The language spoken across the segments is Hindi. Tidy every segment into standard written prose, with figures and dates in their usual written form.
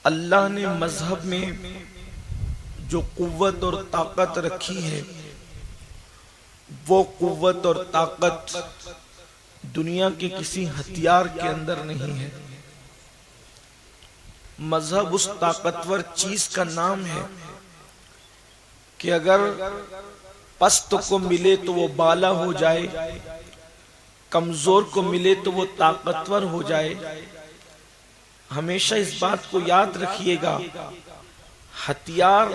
अल्लाह ने मजहब में जो कुव्वत और ताकत रखी है, वो कुव्वत और ताकत दुनिया के किसी हथियार के अंदर नहीं है। मजहब उस ताकतवर चीज का नाम है कि अगर पस्त को मिले तो वो बाला हो जाए, कमजोर को मिले तो वो ताकतवर हो जाए। हमेशा इस बात को याद रखिएगा, हथियार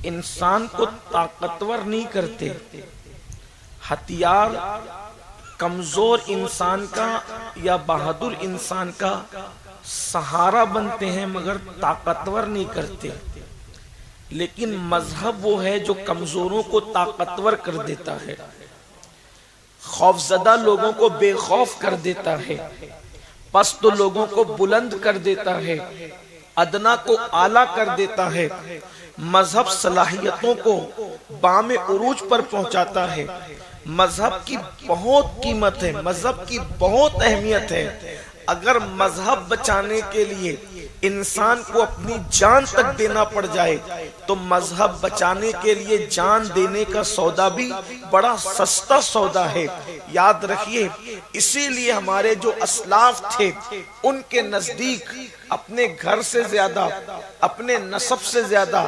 इंसान को ताकतवर नहीं करते, हथियार कमजोर इंसान का या बहादुर इंसान का सहारा बनते हैं मगर ताकतवर नहीं करते। लेकिन मजहब वो है जो कमजोरों को ताकतवर कर देता है, खौफजदा लोगों को बेखौफ कर देता है, पस्त लोगों को बुलंद कर देता है, अदना को आला कर देता है। मजहब सलाहियतों को बामे उरूज पर पहुंचाता है। मजहब की बहुत कीमत है, मजहब की बहुत अहमियत है। अगर मजहब बचाने के लिए इंसान को अपनी जान तक देना पड़ जाए तो मजहब बचाने के लिए जान देने का सौदा भी बड़ा सस्ता सौदा है। याद रखिए, इसीलिए हमारे जो अस्लाफ थे उनके नजदीक अपने घर से ज्यादा, अपने नसब से ज्यादा,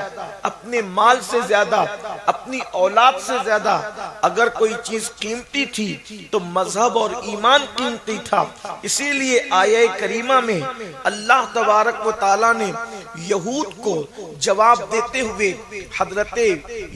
अपने माल से ज्यादा, अपनी औलाद से ज्यादा अगर कोई चीज कीमती थी तो मजहब और ईमान कीमती था। इसीलिए आये करीमा में अल्लाह तबारक व ताला ने यहूद को जवाब देते हुए हजरत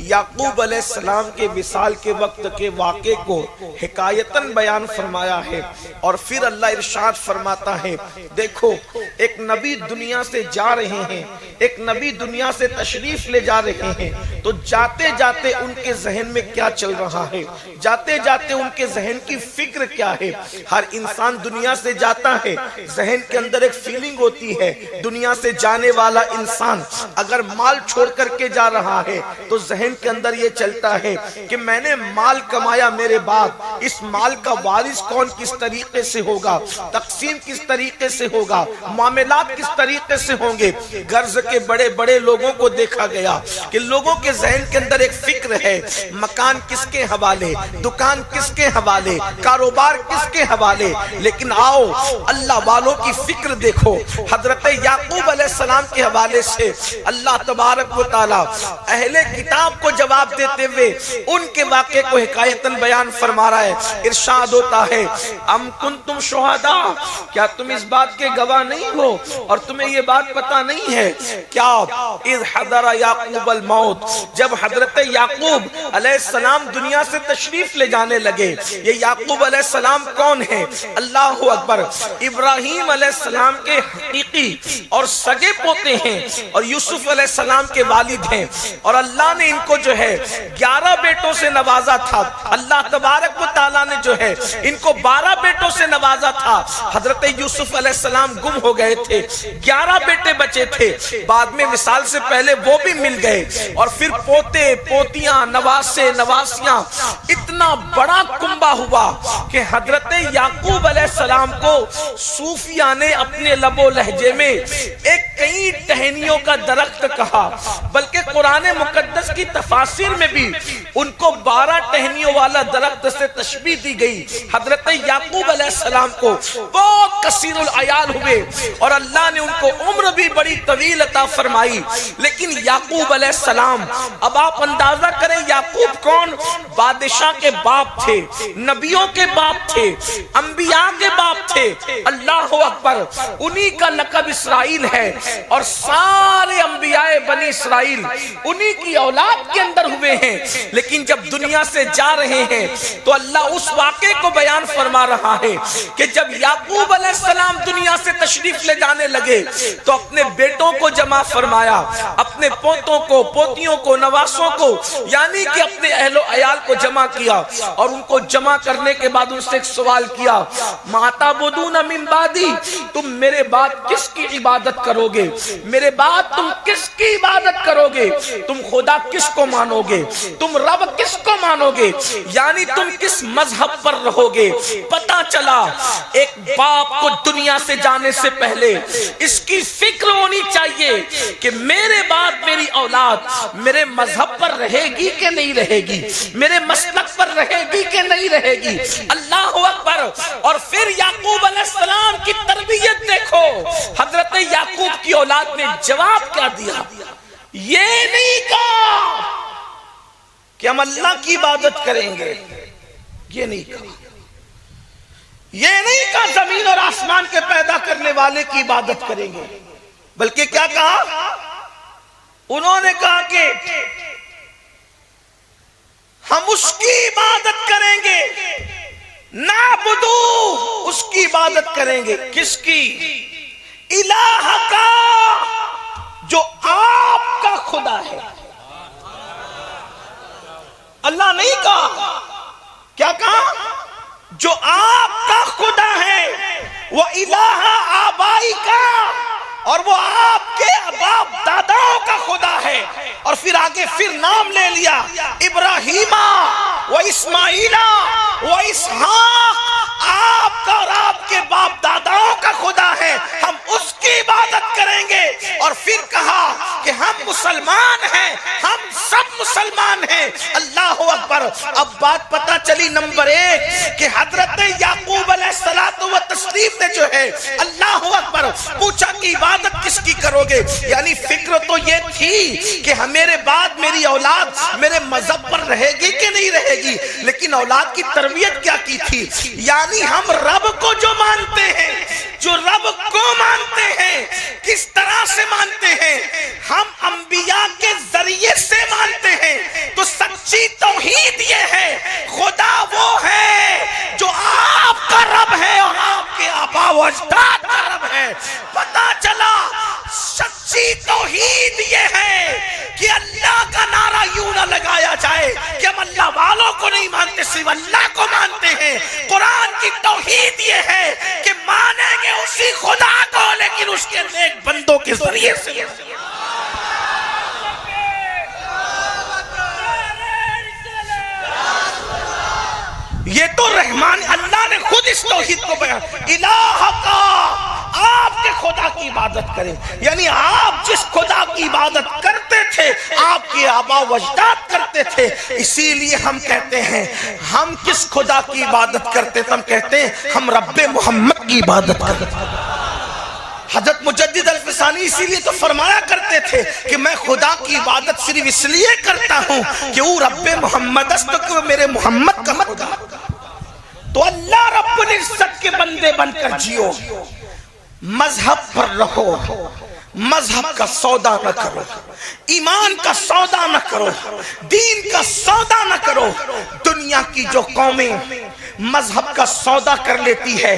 याकूब अलैहिस्सलाम के विसाल के वक्त के वाक़े को हिकायतन बयान फरमाया है। और फिर अल्लाह इरशाद फरमाता है, देखो एक नबी दुनिया से जा रहे हैं, एक नबी दुनिया से तशरीफ ले जा रहे हैं, तो जाते जाते उनके जहन में क्या चल रहा है, जाते जाते उनके जहन की फिक्र क्या है। हर इंसान दुनिया से जाता है, जहन के अंदर एक फीलिंग होती है। दुनिया से जाने वाला इंसान अगर माल छोड़ करके जा रहा है तो जहन के अंदर ये चलता है कि मैंने माल कमाया, मेरे बाद इस माल का वारिस कौन किस तरीके से होगा, तकसीम किस तरीके से होगा, मामलात किस तरीके से होंगे। गर्ज के बड़े बड़े लोगों को देखा गया कि लोगों के जहन के अंदर एक फिक्र है, मकान किसके हवाले, दुकान किसके हवाले, कारोबार किसके हवाले। लेकिन आओ अल्लाह वालों की फिक्र देखो, हजरत याकूब अलैहिस्सलाम के हवाले से अल्लाह तबारक व तआला अहले किताब को जवाब देते हुए उनके वाक़े को हिकायतन बयान फरमा रहा है। इरशाद होता है, अम कुंतुम शुहदा, क्या तुम इस बात के गवाह नहीं हो और तुम्हें ये बात पता नहीं है क्या, इज़ हदरा याकूब अल मौत, जब हजरत याकूब अलैहिस्सलाम दुनिया से तशरीफ ले जाने लगे। ये याकूब अलैहिस्सलाम कौन है? अल्लाहु अकबर, इब्राहीम अलैहिस्सलाम के हकीकी और सगे पोते हैं और यूसुफ अलैहिस्सलाम के वालिद हैं। और अल्लाह ने इनको जो है 11 बेटों से नवाजा था। अल्लाह तबारक व तआला ने जो है इनको 12 बेटों से नवाजा था। हजरत यूसुफ अलैहिस्सलाम गुम हो गए थे, 11 बेटे बचे थे, बाद में विसाल से पहले वो भी मिल गए। और फिर पोते पोतियां, नवासे नवासियां, इतना बड़ा कुंबा हुआ कि हजरत याकूब अलैहिस्सलाम को सूफिया ने अपने लबो लहजे में एक कई टहनियों का दरख्त कहा, बल्कि कुरान मुकद्दस की तफासिर में भी उनको 12 टहनियों वाला दरख्त से तशबीह दी गई। हजरत याकूब अलैहिस्सलाम को बहुत कसीरुल अयाल हुए और अल्लाह ने उनको उम्र भी बड़ी तवील अता फरमाई। लेकिन याकूब अलैहिस्सलाम, अब आप अंदाजा करें याकूब कौन? बादशाह के बाप थे, नबियों के बाप थे, अंबिया के बाप थे। अल्लाह अकबर, उन्हीं का लक़ब इसराइल है और सारे अंबियाए बनी इसराइल उन्हीं की औलाद के अंदर हुए हैं। लेकिन जब दुनिया से जा रहे हैं तो अल्लाह उस वाक़े को बयान फरमा रहा है कि जब याकूब अलैहिस्सलाम दुनिया से तशरीफ ले जाने लगे तो अपने बेटों को जमा फरमाया, अपने पोतों को, पोतियों को, नवासों को, यानी कि अपने अहलो अयाल को जमा किया। और उनको जमा करने के बाद उनसे एक सवाल किया, माता बुदून मिन बादी, तुम मेरे बाद किसकी इबादत करोगे, मेरे बाद तुम किसकी इबादत करोगे, तुम खुदा किसको मानोगे, तुम रब किसको मानोगे, यानी तुम किस मजहब पर रहोगे। पता चला एक बाप को दुनिया से जाने से पहले इसकी फिक्र होनी चाहिए कि मेरे बाद मेरी औलाद मेरे मजहब पर रहेगी कि नहीं रहेगी, मेरे मसलक पर रहेगी कि नहीं रहेगी। अल्लाह अकबर। और फिर याकूब अलैहिस्सलाम की तरबियत देखो, हजरत याकूब की औलाद ने जवाब क्या दिया। ये नहीं कहा कि हम अल्लाह की इबादत करेंगे, ये नहीं कहा, ये नहीं कहा जमीन और आसमान के पैदा करने वाले की इबादत करेंगे, बल्कि क्या कहा, उन्होंने कहा कि हम उसकी इबादत करेंगे, नाबुदू, उसकी इबादत करेंगे। किसकी? इलाह का, जो आपका खुदा है। अल्लाह नहीं कहा, क्या कहा? जो आपका खुदा है, वो इलाह आबाई का, और वो आपके बाप दादाओं का खुदा है। और फिर आगे फिर नाम ले लिया, इब्राहीमा व इस्माइला व इसहाक, आपका और आपके बाप दादाओं का खुदा है, हम उसकी इबादत करेंगे। और फिर कहा कि हम मुसलमान हैं, हम सब मुसलमान हैं। अल्लाह अकबर। अब बात पता चली नंबर 1 कि हजरत याकूब अलैहिस्सलातु व तस्लीम ने जो है, अल्लाह अकबर, पूछा कि इबादत किसकी करोगे। यानी फिक्र तो ये थी कि मेरे बाद मेरी औलाद मेरे मजहब पर रहेगी कि नहीं रहेगी, लेकिन औलाद की तरबियत क्या की थी। यानी हम रब को जो मानते हैं, जो रब को मानते हैं, किस तरह से मानते हैं, हम अंबिया के जरिए से मानते हैं। तो सच्ची तौहीद ये है, खुदा वो है जो आपका रब है और आपके आबा व अजदाद का रब है। पता चला सच्ची तौहीद ये है कि अल्लाह का नारा यूं ना लगाया जाए कि हम अल्लाह वालों को नहीं मानते, सिर्फ अल्लाह को मानते हैं। कुरान की तौहीद ये है कि मानेंगे उसी खुदा को, लेकिन उसके नेक बंदों के जरिए से। ये तो रहमान अल्लाह ने खुद इस तौहीद को बयान, इलाह का, आपके खुदा की इबादत करें। यानी आप जिस खुदा की इबादत करते थे, आपके आबा वजदाद करते थे। इसीलिए हम कहते हैं, हम किस खुदा की इबादत करते थे? हम कहते हैं हम रब्बे मोहम्मद की इबादत करते थे। हजरत मुजद्दिद अल-फिसानी इसीलिए तो फरमाया करते थे कि मैं खुदा की इबादत सिर्फ इसलिए करता हूं कि वो रब्बे मोहम्मद तो मेरे मोहम्मद का खुदा। तो अल्लाह रब्बुल इज्जत के बंदे बनकर जियो, मजहब पर रहो, मजहब का सौदा न करो, ईमान का सौदा न करो, दीन का सौदा न करो। दुनिया की जो कौमें मजहब का सौदा कर लेती है,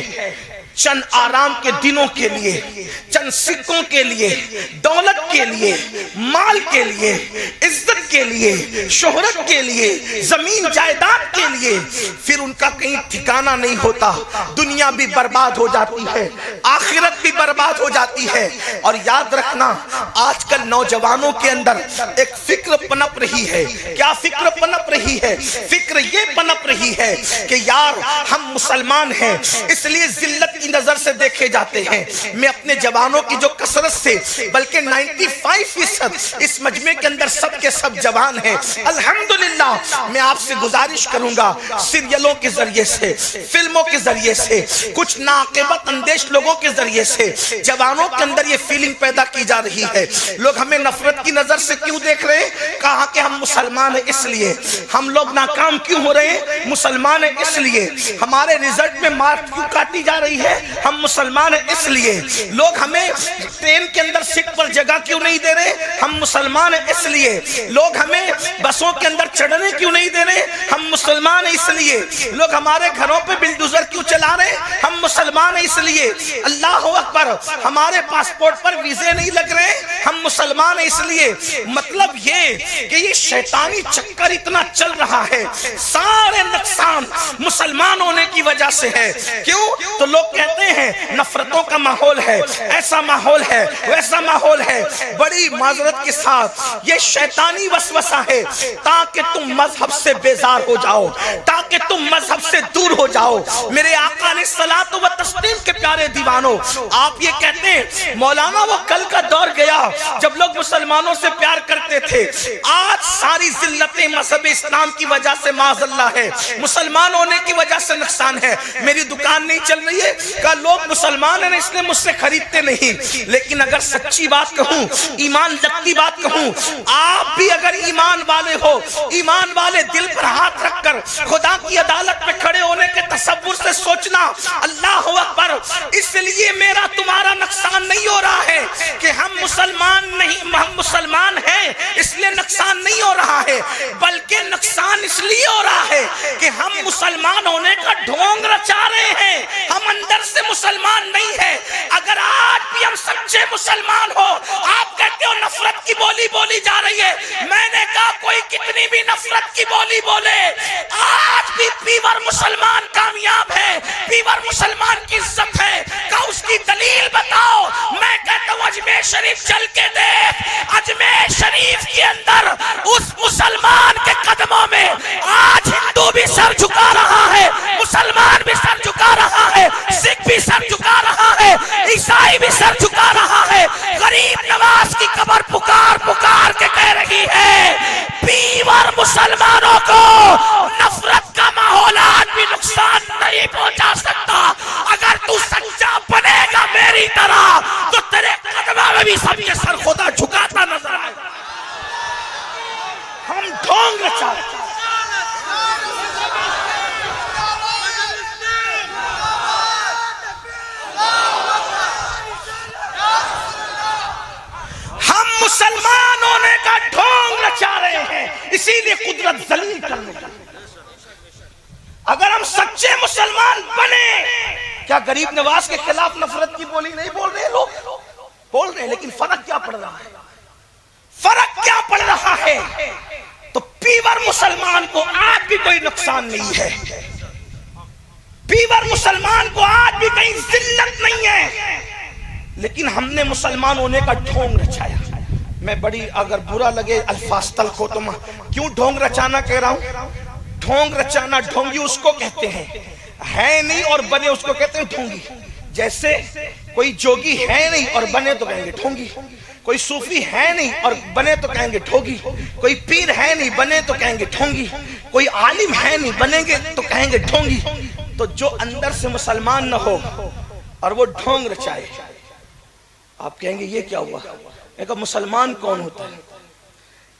चंद आराम के दिनों के लिए, चंद सिक्कों के लिए, दौलत के लिए, माल के लिए, इज्जत के लिए, शोहरत के लिए, जमीन जायदाद के लिए, फिर उनका कहीं ठिकाना नहीं होता। दुनिया भी बर्बाद हो जाती है, आखिरत भी बर्बाद हो जाती है। और याद रखना, आजकल नौजवानों के अंदर एक फिक्र पनप रही है। क्या फिक्र पनप रही है? फिक्र ये पनप रही है कि यार हम मुसलमान हैं, इसलिए जिल्लत की नजर से देखे जाते हैं। मैं अपने जवानों की जो कसरत से, बल्कि 95% इस मजमे के अंदर सब के सब जवान हैं, अल्हम्दुलिल्लाह। मैं आपसे गुजारिश करूंगा, सीरियलों के जरिए से, फिल्मों के जरिए से, कुछ नाक़िबत अंदेश लोगों के जरिए से जवानों के अंदर ये फीलिंग पैदा की जा रही है। लोग हमें नफरत की नजर से क्यों देख रहे हैं? कहा कि हम मुसलमान हैं इसलिए। हम लोग नाकाम क्यों हो रहे हैं? मुसलमान है इसलिए। हमारे रिजल्ट में मार्क क्यों काटी जा रही है? हम मुसलमान हैं इसलिए। लोग हमें ट्रेन के अंदर सीट पर जगह क्यों नहीं दे रहे? हम मुसलमान हैं इसलिए। लोग हमें बसों के अंदर चढ़ने क्यों नहीं दे रहे? हम मुसलमान हैं इसलिए। लोग हमारे घरों पे बिल्डोजर क्यों चला रहे? हम मुसलमान हैं इसलिए। अल्लाह अकबर। हमारे पासपोर्ट पर वीजे नहीं लग रहे? हम मुसलमान हैं इसलिए। मतलब ये कि ये शैतानी चक्कर इतना चल रहा है, सारे नुकसान मुसलमान होने की वजह से है। क्यों? तो लोग कहते हैं नफरतों का माहौल है, ऐसा माहौल है, वैसा माहौल है। बड़ी माजरत के साथ ये शैतानी वसवसा है ताकि तुम मजहब से बेजार हो जाओ, ताकि तुम मजहब से दूर हो जाओ। मेरे आका ने सलात व तस्लीम के प्यारे दीवानों, आप ये कहते हैं मौलाना वो कल का दौर गया जब लोग मुसलमानों से प्यार करते थे। आज सारी जिल्लतें मजहब इस्लाम की वजह से माज़अल्लाह है, मुसलमान होने की वजह से नुकसान है। मेरी दुकान नहीं चल रही है का लोग मुसलमान है इसलिए मुझसे खरीदते नहीं। लेकिन अगर सच्ची बात कहूं, ईमान लगती बात कहूं, आप भी अगर ईमान वाले हो, ईमान वाले दिल पर हाथ रखकर खुदा की अदालत में खड़े होने के तसव्वुर से सोचना अल्लाह अकबर। इसलिए मेरा तुम्हारा नुकसान नहीं हो रहा है कि हम मुसलमान नहीं, हम मुसलमान हैं इसलिए नुकसान नहीं हो रहा है, बल्कि नुकसान इसलिए हो रहा है कि हम मुसलमान होने का ढोंग रचा रहे हैं, हम अंदर से मुसलमान नहीं है। अगर आज भी हम सच्चे मुसलमान हो, आप कहते हो नफरत की बोली बोली जा रही है, मैंने कहा कोई कितनी भी नफरत की बोली बोले, आज भी पीवर मुसलमान कामयाब है, पीवर मुसलमान की इज्जत है। का उसकी दलील बताओ। मैं कहता हूं अजमेर शरीफ चल के देख, अजमेर शरीफ के अंदर उस मुसलमान के कदमों में आज हिंदू भी सर झुका रहा है, मुसलमान भी सर झुका रहा है, सिख भी सर झुका रहा है, ईसाई भी सर झुका रहा है। गरीब नवाज की कब्र पुकार पुकार के कह रही है पीवर मुसलमानों को नफरत का माहौल आज भी नुकसान नहीं पहुंचा सकता। अगर तू सच्चा बनेगा मेरी तरह तो तेरे कदमों में भी सबके सर खुदा झुकाता नजर आएगा। हम ढोंग रचा, हम मुसलमान होने का ढोंग रचा रहे हैं, इसीलिए कुदरत जलील करने लगी। अगर हम सच्चे मुसलमान बने, क्या गरीब नवाज के खिलाफ नफरत की बोली नहीं बोल रहे लोग? बोल रहे हैं, लेकिन फर्क क्या पड़ रहा है? फर्क क्या पड़ रहा है? तो पीवर मुसलमान को आज भी कोई नुकसान नहीं है, पीवर मुसलमान को आज भी कहीं जिल्लत नहीं है, लेकिन हमने मुसलमान होने का ढोंग रचाया। मैं बड़ी अगर बुरा लगे अल्फाज तल्ख हो तो मैं क्यों ढोंग रचाना कह रहा हूं। ढोंग रचाना, ढोंगी उसको कहते हैं, है नहीं और बने उसको कहते हैं ढोंगी। जैसे कोई जोगी है नहीं और बने तो कहेंगे ढोंगी, कोई सूफी है नहीं और बने तो कहेंगे ढोंगी, कोई पीर है नहीं बने तो कहेंगे ढोंगी, कोई आलिम है नहीं बनेंगे तो कहेंगे ढोंगी। तो जो अंदर से मुसलमान न हो और वो ढोंग रचाए, आप कहेंगे ये क्या हुआ? एक मुसलमान कौन होता है?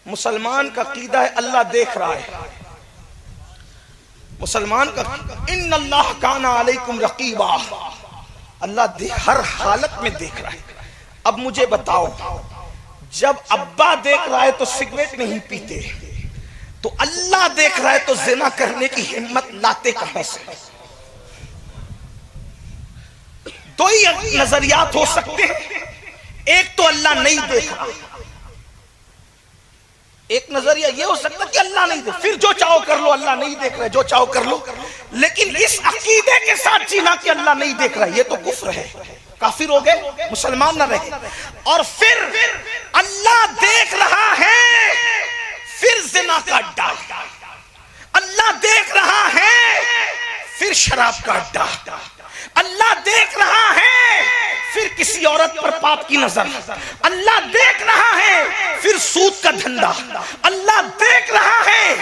मुसलमान का कीदा है अल्लाह देख रहा है। मुसलमान का इन्नल्लाह काना अलैकुम रकीबा, अल्लाह हर हालत में देख रहा है। अब मुझे बताओ, जब अब्बा देख रहा है तो सिगरेट नहीं पीते, तो अल्लाह देख रहा है तो जिना करने की हिम्मत लाते कहां से? दो ही नजरियात हो सकते हैं, एक तो अल्लाह नहीं देख रहा, एक नजरिया ये हो सकता है कि अल्लाह नहीं देख, फिर जो चाहो कर लो, अल्लाह नहीं देख रहा है, जो चाहो कर लो। लेकिन इस अकीदे के साथ जीना कि अल्लाह नहीं देख रहा है, ये तो कुफ्र है, काफिर हो गए, मुसलमान ना रहे। और फिर अल्लाह देख रहा है, फिर जिना का अड्डा, अल्लाह देख रहा है, फिर शराब का अड्डा, अल्लाह देख रहा है, फिर किसी औरत पर पाप की नजर, अल्लाह देख रहा है, फिर सूद का धंधा, अल्लाह देख रहा है,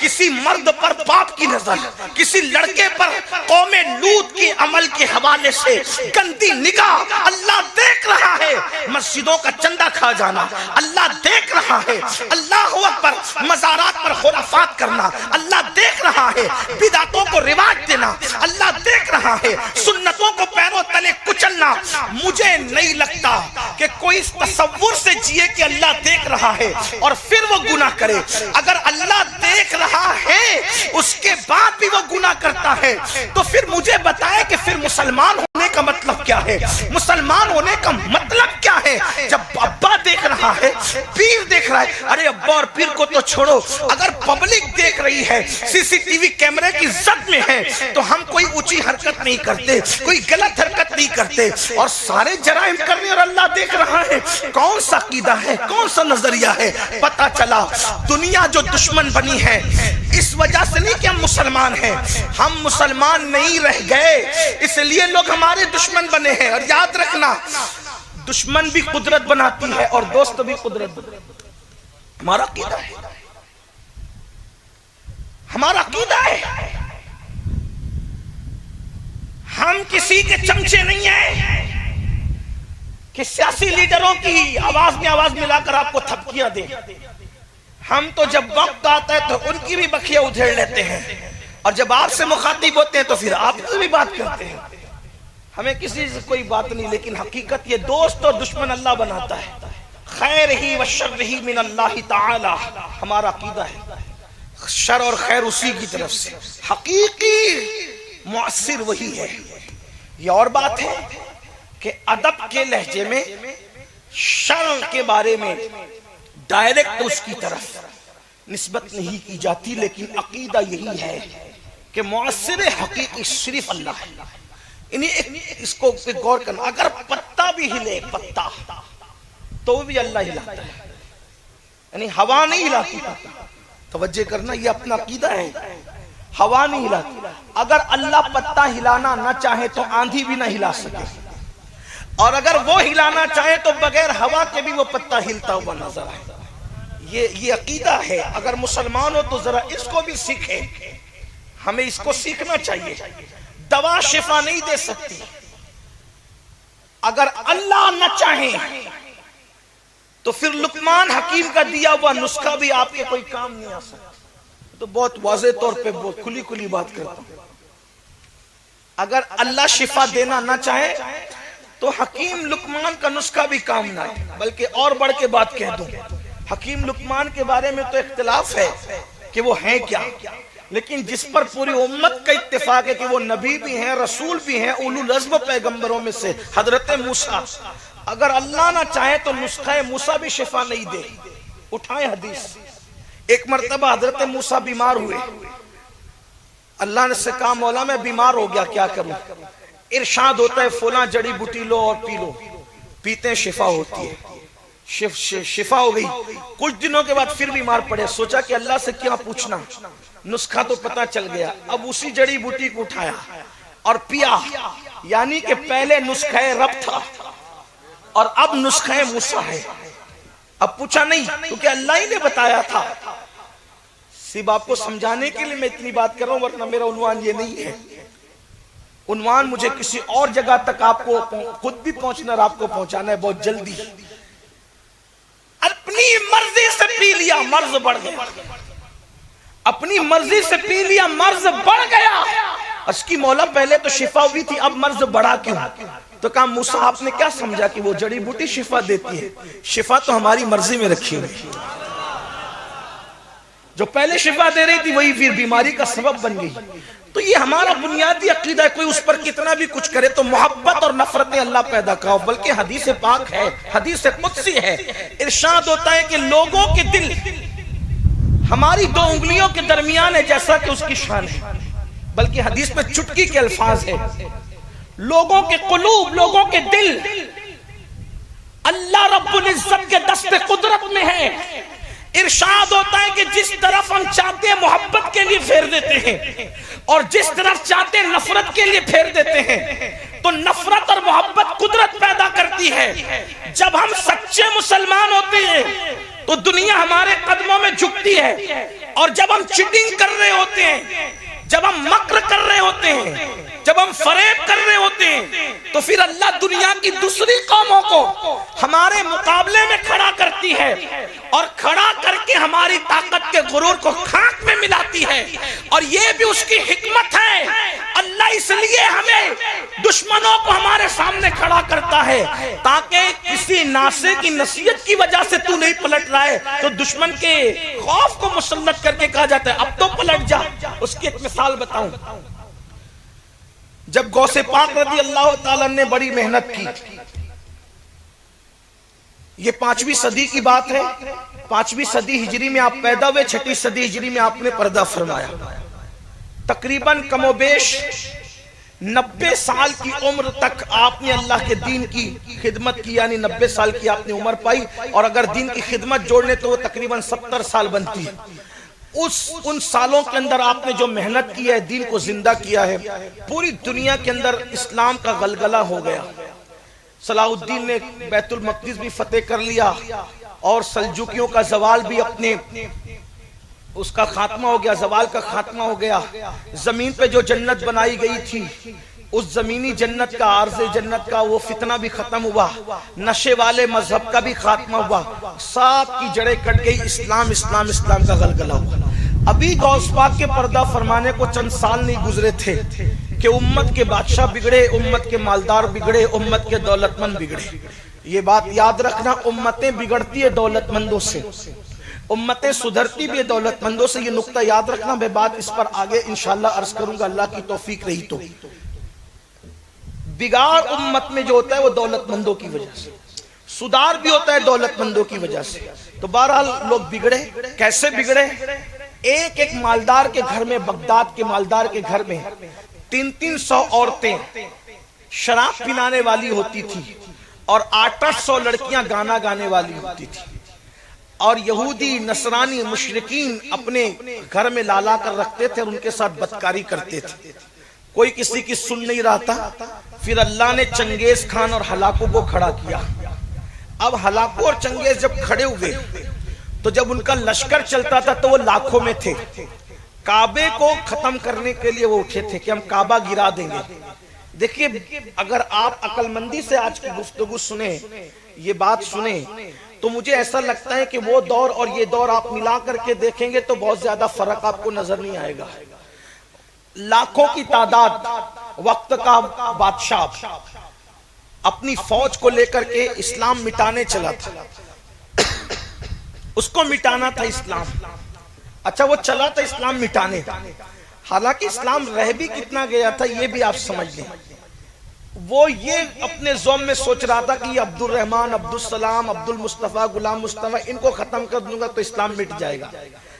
किसी मर्द पर पाप की नजर, किसी लड़के पर कौमे लूत के अमल के हवाले से गंदी निगाह, अल्लाह देख रहा है। मस्जिदों का चंदा खा जाना अल्लाह देख रहा है, अल्लाह अकबर, मज़ारात पर खुराफात करना अल्लाह देख रहा है, बिदातों को रिवाज देना अल्लाह देख रहा है, सुन्नतों को पैरों तले कुचलना। मुझे नहीं लगता कि कोई इस तसव्वुर से जिए कि अल्लाह देख रहा है और फिर वो गुनाह करे। अगर अल्लाह देख रहा है उसके बाद भी वो गुनाह करता है, तो फिर मुझे बताए कि फिर मुसलमान होने का मतलब क्या है? मुसलमान होने का मतलब क्या है, जब अब्बा देख रहा है, पीर देख रहा है, अरे अब्बा और पीर को तो छोड़ो, अगर पब्लिक देख रही है, सीसीटीवी कैमरे की जद में है, तो हम कोई ऊंची हरकत नहीं करते, कोई गलत हरकत नहीं करते, और सारे जराइम कर रहे और अल्लाह देख रहा है। कौन सा अकीदा है, कौन सा नजरिया है? पता चला दुनिया जो दुश्मन बनी है इस वजह से नहीं कि हम मुसलमान हैं, हम मुसलमान नहीं रह गए इसलिए लोग हमारे दुश्मन बने हैं। और याद रखना, दुश्मन भी कुदरत बनाती है और दोस्त भी कुदरत बनाती है। हमारा अकीदा है, हमारा अकीदा है, हम किसी के चमचे नहीं हैं कि सियासी लीडरों की आवाज में आवाज मिलाकर आपको थपकियां दे। हम तो जब वक्त आता है तो उनकी भी बखिया उधेड़ लेते हैं, और जब आपसे मुखातिब होते हैं तो फिर आपसे भी बात करते हैं। हमें किसी से कोई बात नहीं, लेकिन हकीकत ये दोस्त और दुश्मन अल्लाह बनाता है। खैर ही व शर ही मिन अल्लाह ताला, हमारा अकीदा है, शर और खैर उसी की तरफ से, हकीकी मुअस्सिर वही है। ये और बात है कि अदब के लहजे में शर के बारे में डायरेक्ट उसकी तरफ निस्बत नहीं की जाती, लेकिन अकीदा यही है कि मुअस्सिर हकीकी सिर्फ अल्लाह है। इसको गौर करना, अगर पत्ता भी हिले, पत्ता तो भी अल्लाह हिलाता है, यानी हवा नहीं हिलाती। तवज्जो करना, ये अपना अकीदा है, हवा नहीं हिलाती। अगर अल्लाह पत्ता हिलाना ना चाहे तो आंधी भी ना हिला सके, और अगर वो हिलाना चाहे तो बगैर हवा के भी वो पत्ता हिलता हुआ नजर आए। ये अकीदा है। अगर मुसलमान हो तो जरा इसको भी सीखे, हमें इसको सीखना चाहिए। दवा शिफा नहीं दे सकती, अगर अल्लाह न चाहे तो फिर लुकमान हकीम का दिया हुआ नुस्खा भी आपके कोई काम नहीं आ सकता। तो बहुत वाज़ेह तौर पे बहुत खुली खुली बात करता हूं, अगर अल्लाह शिफा देना ना चाहे तो हकीम लुकमान का नुस्खा भी काम ना आए। बल्कि और बढ़ के बात कह दूं, हकीम लुकमान के बारे में तो इख्तिलाफ है कि वो हैं क्या, लेकिन जिस पर पूरी उम्मत का इत्तेफाक है कि वो नबी भी हैं, रसूल भी हैं, उलुल अज़्म पैगंबरों में से हजरत मूसा। अगर अल्लाह ना चाहे तो नुस्खा मूसा भी शिफा नहीं दे। उठाएं हदीस, एक मर्तबा हजरत मूसा बीमार हुए, अल्लाह ने से कहा मौला मैं बीमार हो गया, क्या करूं? इरशाद होता है फुला जड़ी बूटी लो और पी लो, पीते शिफा होती है। शिफा हो गई। कुछ दिनों के बाद फिर बीमार पड़े, सोचा कि अल्लाह से क्या पूछना, नुस्खा तो पता चल गया। अब उसी जड़ी बूटी को उठाया और पिया, यानी कि पहले नुस्खा रब था और अब नुस्खा मूसा है। अब पूछा नहीं क्योंकि अल्लाह ही ने बताया था। सिर्फ आपको समझाने के लिए मैं इतनी बात कर रहा हूं, वरना मेरा उन्वान ये नहीं है। उन्वान मुझे किसी और जगह तक आपको खुद भी पहुंचना और आपको पहुंचाना है बहुत जल्दी। अपनी मर्जी से पी लिया, मर्ज बढ़ गया। अपनी मर्जी से पी लिया, मर्ज बढ़ गया। उसकी मौला पहले तो शिफा हुई थी, अब मर्ज बढ़ा क्यों? तो कहा मूसा आपने क्या समझा कि वो जड़ी बूटी शिफा देती है? शिफा तो हमारी मर्जी में रखी हुई, जो पहले शिफा दे रही थी वही फिर बीमारी का सबब बन गई। तो ये हमारा बुनियादी अकीदा है। कोई उस पर कितना भी कुछ करे तो मोहब्बत और नफरतें अल्लाह पैदा करो। बल्कि हदीस पाक है, हदीस कुदसी है, इरशाद होता है कि लोगों के दिल हमारी दो उंगलियों के दरमियान है जैसा कि उसकी शान है। बल्कि हदीस में चुटकी के अल्फाज है, लोगों के कुलूब, लोगों के दिल अल्लाह रब्बुल इज्जत के दस्ते कुदरत में है। इरशाद होता है कि जिस तरफ हम चाहते हैं मोहब्बत के लिए फेर देते हैं और जिस तरफ चाहते हैं नफरत के लिए फेर देते हैं। तो नफरत और मोहब्बत कुदरत पैदा करती है। जब हम सच्चे मुसलमान होते हैं तो दुनिया हमारे कदमों में झुकती है, और जब हम चीटिंग कर रहे होते हैं, जब हम मक्र कर रहे होते हैं, जब हम फरेब कर रहे होते हैं, तो फिर अल्लाह दुनिया की दूसरी कौमों को हमारे मुकाबले में खड़ा करती है और खड़ा करके हमारी ताकत के गुरूर को खाक में मिलाती है। और ये भी उसकी हिकमत है। अल्लाह इसलिए हमें दुश्मनों को हमारे सामने खड़ा करता है ताकि किसी नासे की नसीहत की वजह से तू नहीं पलट रहा है तो दुश्मन के खौफ को मुसल्लत करके कहा जाता है अब तो पलट जा। उसकी एक मिसाल बताऊं, जब गौसे पाक रज़ी अल्लाह ताला ने बड़ी मेहनत की, ये 5वीं सदी की बात है। 5वीं सदी हिजरी में आप पैदा हुए, 6ठी सदी हिजरी में आपने पर्दा फरमाया। तकरीबन कमोबेश 90 साल की उम्र तक आपने अल्लाह के दीन की खिदमत की, यानी 90 साल की आपने उम्र पाई। और अगर दीन की खिदमत जोड़ने तो वो तकरीबन 70 साल बनती है। उन सालों के अंदर आपने जो मेहनत की है, दीन को जिंदा किया है, पूरी दुनिया के अंदर इस्लाम का गलगला हो गया। सलाहुद्दीन ने बैतुल मक़दिस भी फतेह कर लिया और सल्जुकियों का जवाल भी अपने उसका खात्मा हो गया, जवाल का खात्मा हो गया। जमीन पे जो जन्नत बनाई गई थी, उस जमीनी जन्नत का, आर्ज़े जन्नत का वो फितना भी खत्म हुआ। नशे वाले मजहब का भी खात्मा हुआ। सब की जड़ें कट गई। इस्लाम इस्लाम इस्लाम का गलगला हुआ। अभी गौस पाक के पर्दा फरमाने को चंद साल नहीं गुजरे थे कि उम्मत के बादशाह बिगड़े, उम्मत के मालदार बिगड़े, उम्मत के दौलतमंद बिगड़े। ये बात याद रखना, उम्मतें बिगड़ती है दौलतमंदों से, उम्मतें सुधरती भी है दौलतमंदों से। ये नुक्ता याद रखना। मैं बात इस पर आगे इंशाअल्लाह अर्ज करूंगा, अल्लाह की तौफीक रही तो। बिगाड़ उम्मत में जो होता है वो दौलतमंदों की वजह से, सुधार भी होता है दौलतमंदों की वजह से। तो बहरहाल लोग बिगड़े। कैसे बिगड़े? एक एक मालदार के घर में, बगदाद के मालदार के घर में 300-300 औरतें शराब पिलाने वाली होती थी और 800 लड़कियां गाना गाने वाली होती थी। और यहूदी, नसरानी, मुशरिकीन अपने घर में लाला कर रखते थे और उनके साथ बदकारी करते थे। कोई किसी की सुन नहीं रहा था। फिर अल्लाह ने चंगेज खान और हलाकू को खड़ा किया। अब हलाकू और चंगेज जब खड़े हुए तो जब उनका लश्कर चलता था तो वो लाखों में थे। काबे को खत्म करने के लिए वो उठे थे कि हम काबा गिरा देंगे। देखिए, अगर आप अक्लमंदी से आज की गुफ्तगू सुने, ये बात सुने, तो मुझे ऐसा लगता है कि वो दौर और ये दौर आप मिला करके देखेंगे तो बहुत ज्यादा फर्क आपको नजर नहीं आएगा। लाखों की तादाद, वक्त का बादशाह अपनी फौज को लेकर के इस्लाम मिटाने चला था। उसको मिटाना था इस्लाम। अच्छा, वो चला था इस्लाम मिटाने। हालांकि इस्लाम रह भी कितना गया था ये भी आप समझ लें। वो ये अपने ज़ौम में सोच रहा था कि अब्दुल रहमान, अब्दुल सलाम, अब्दुल मुस्तफ़ा, गुलाम मुस्तफ़ा, इनको खत्म कर दूंगा तो इस्लाम मिट जाएगा।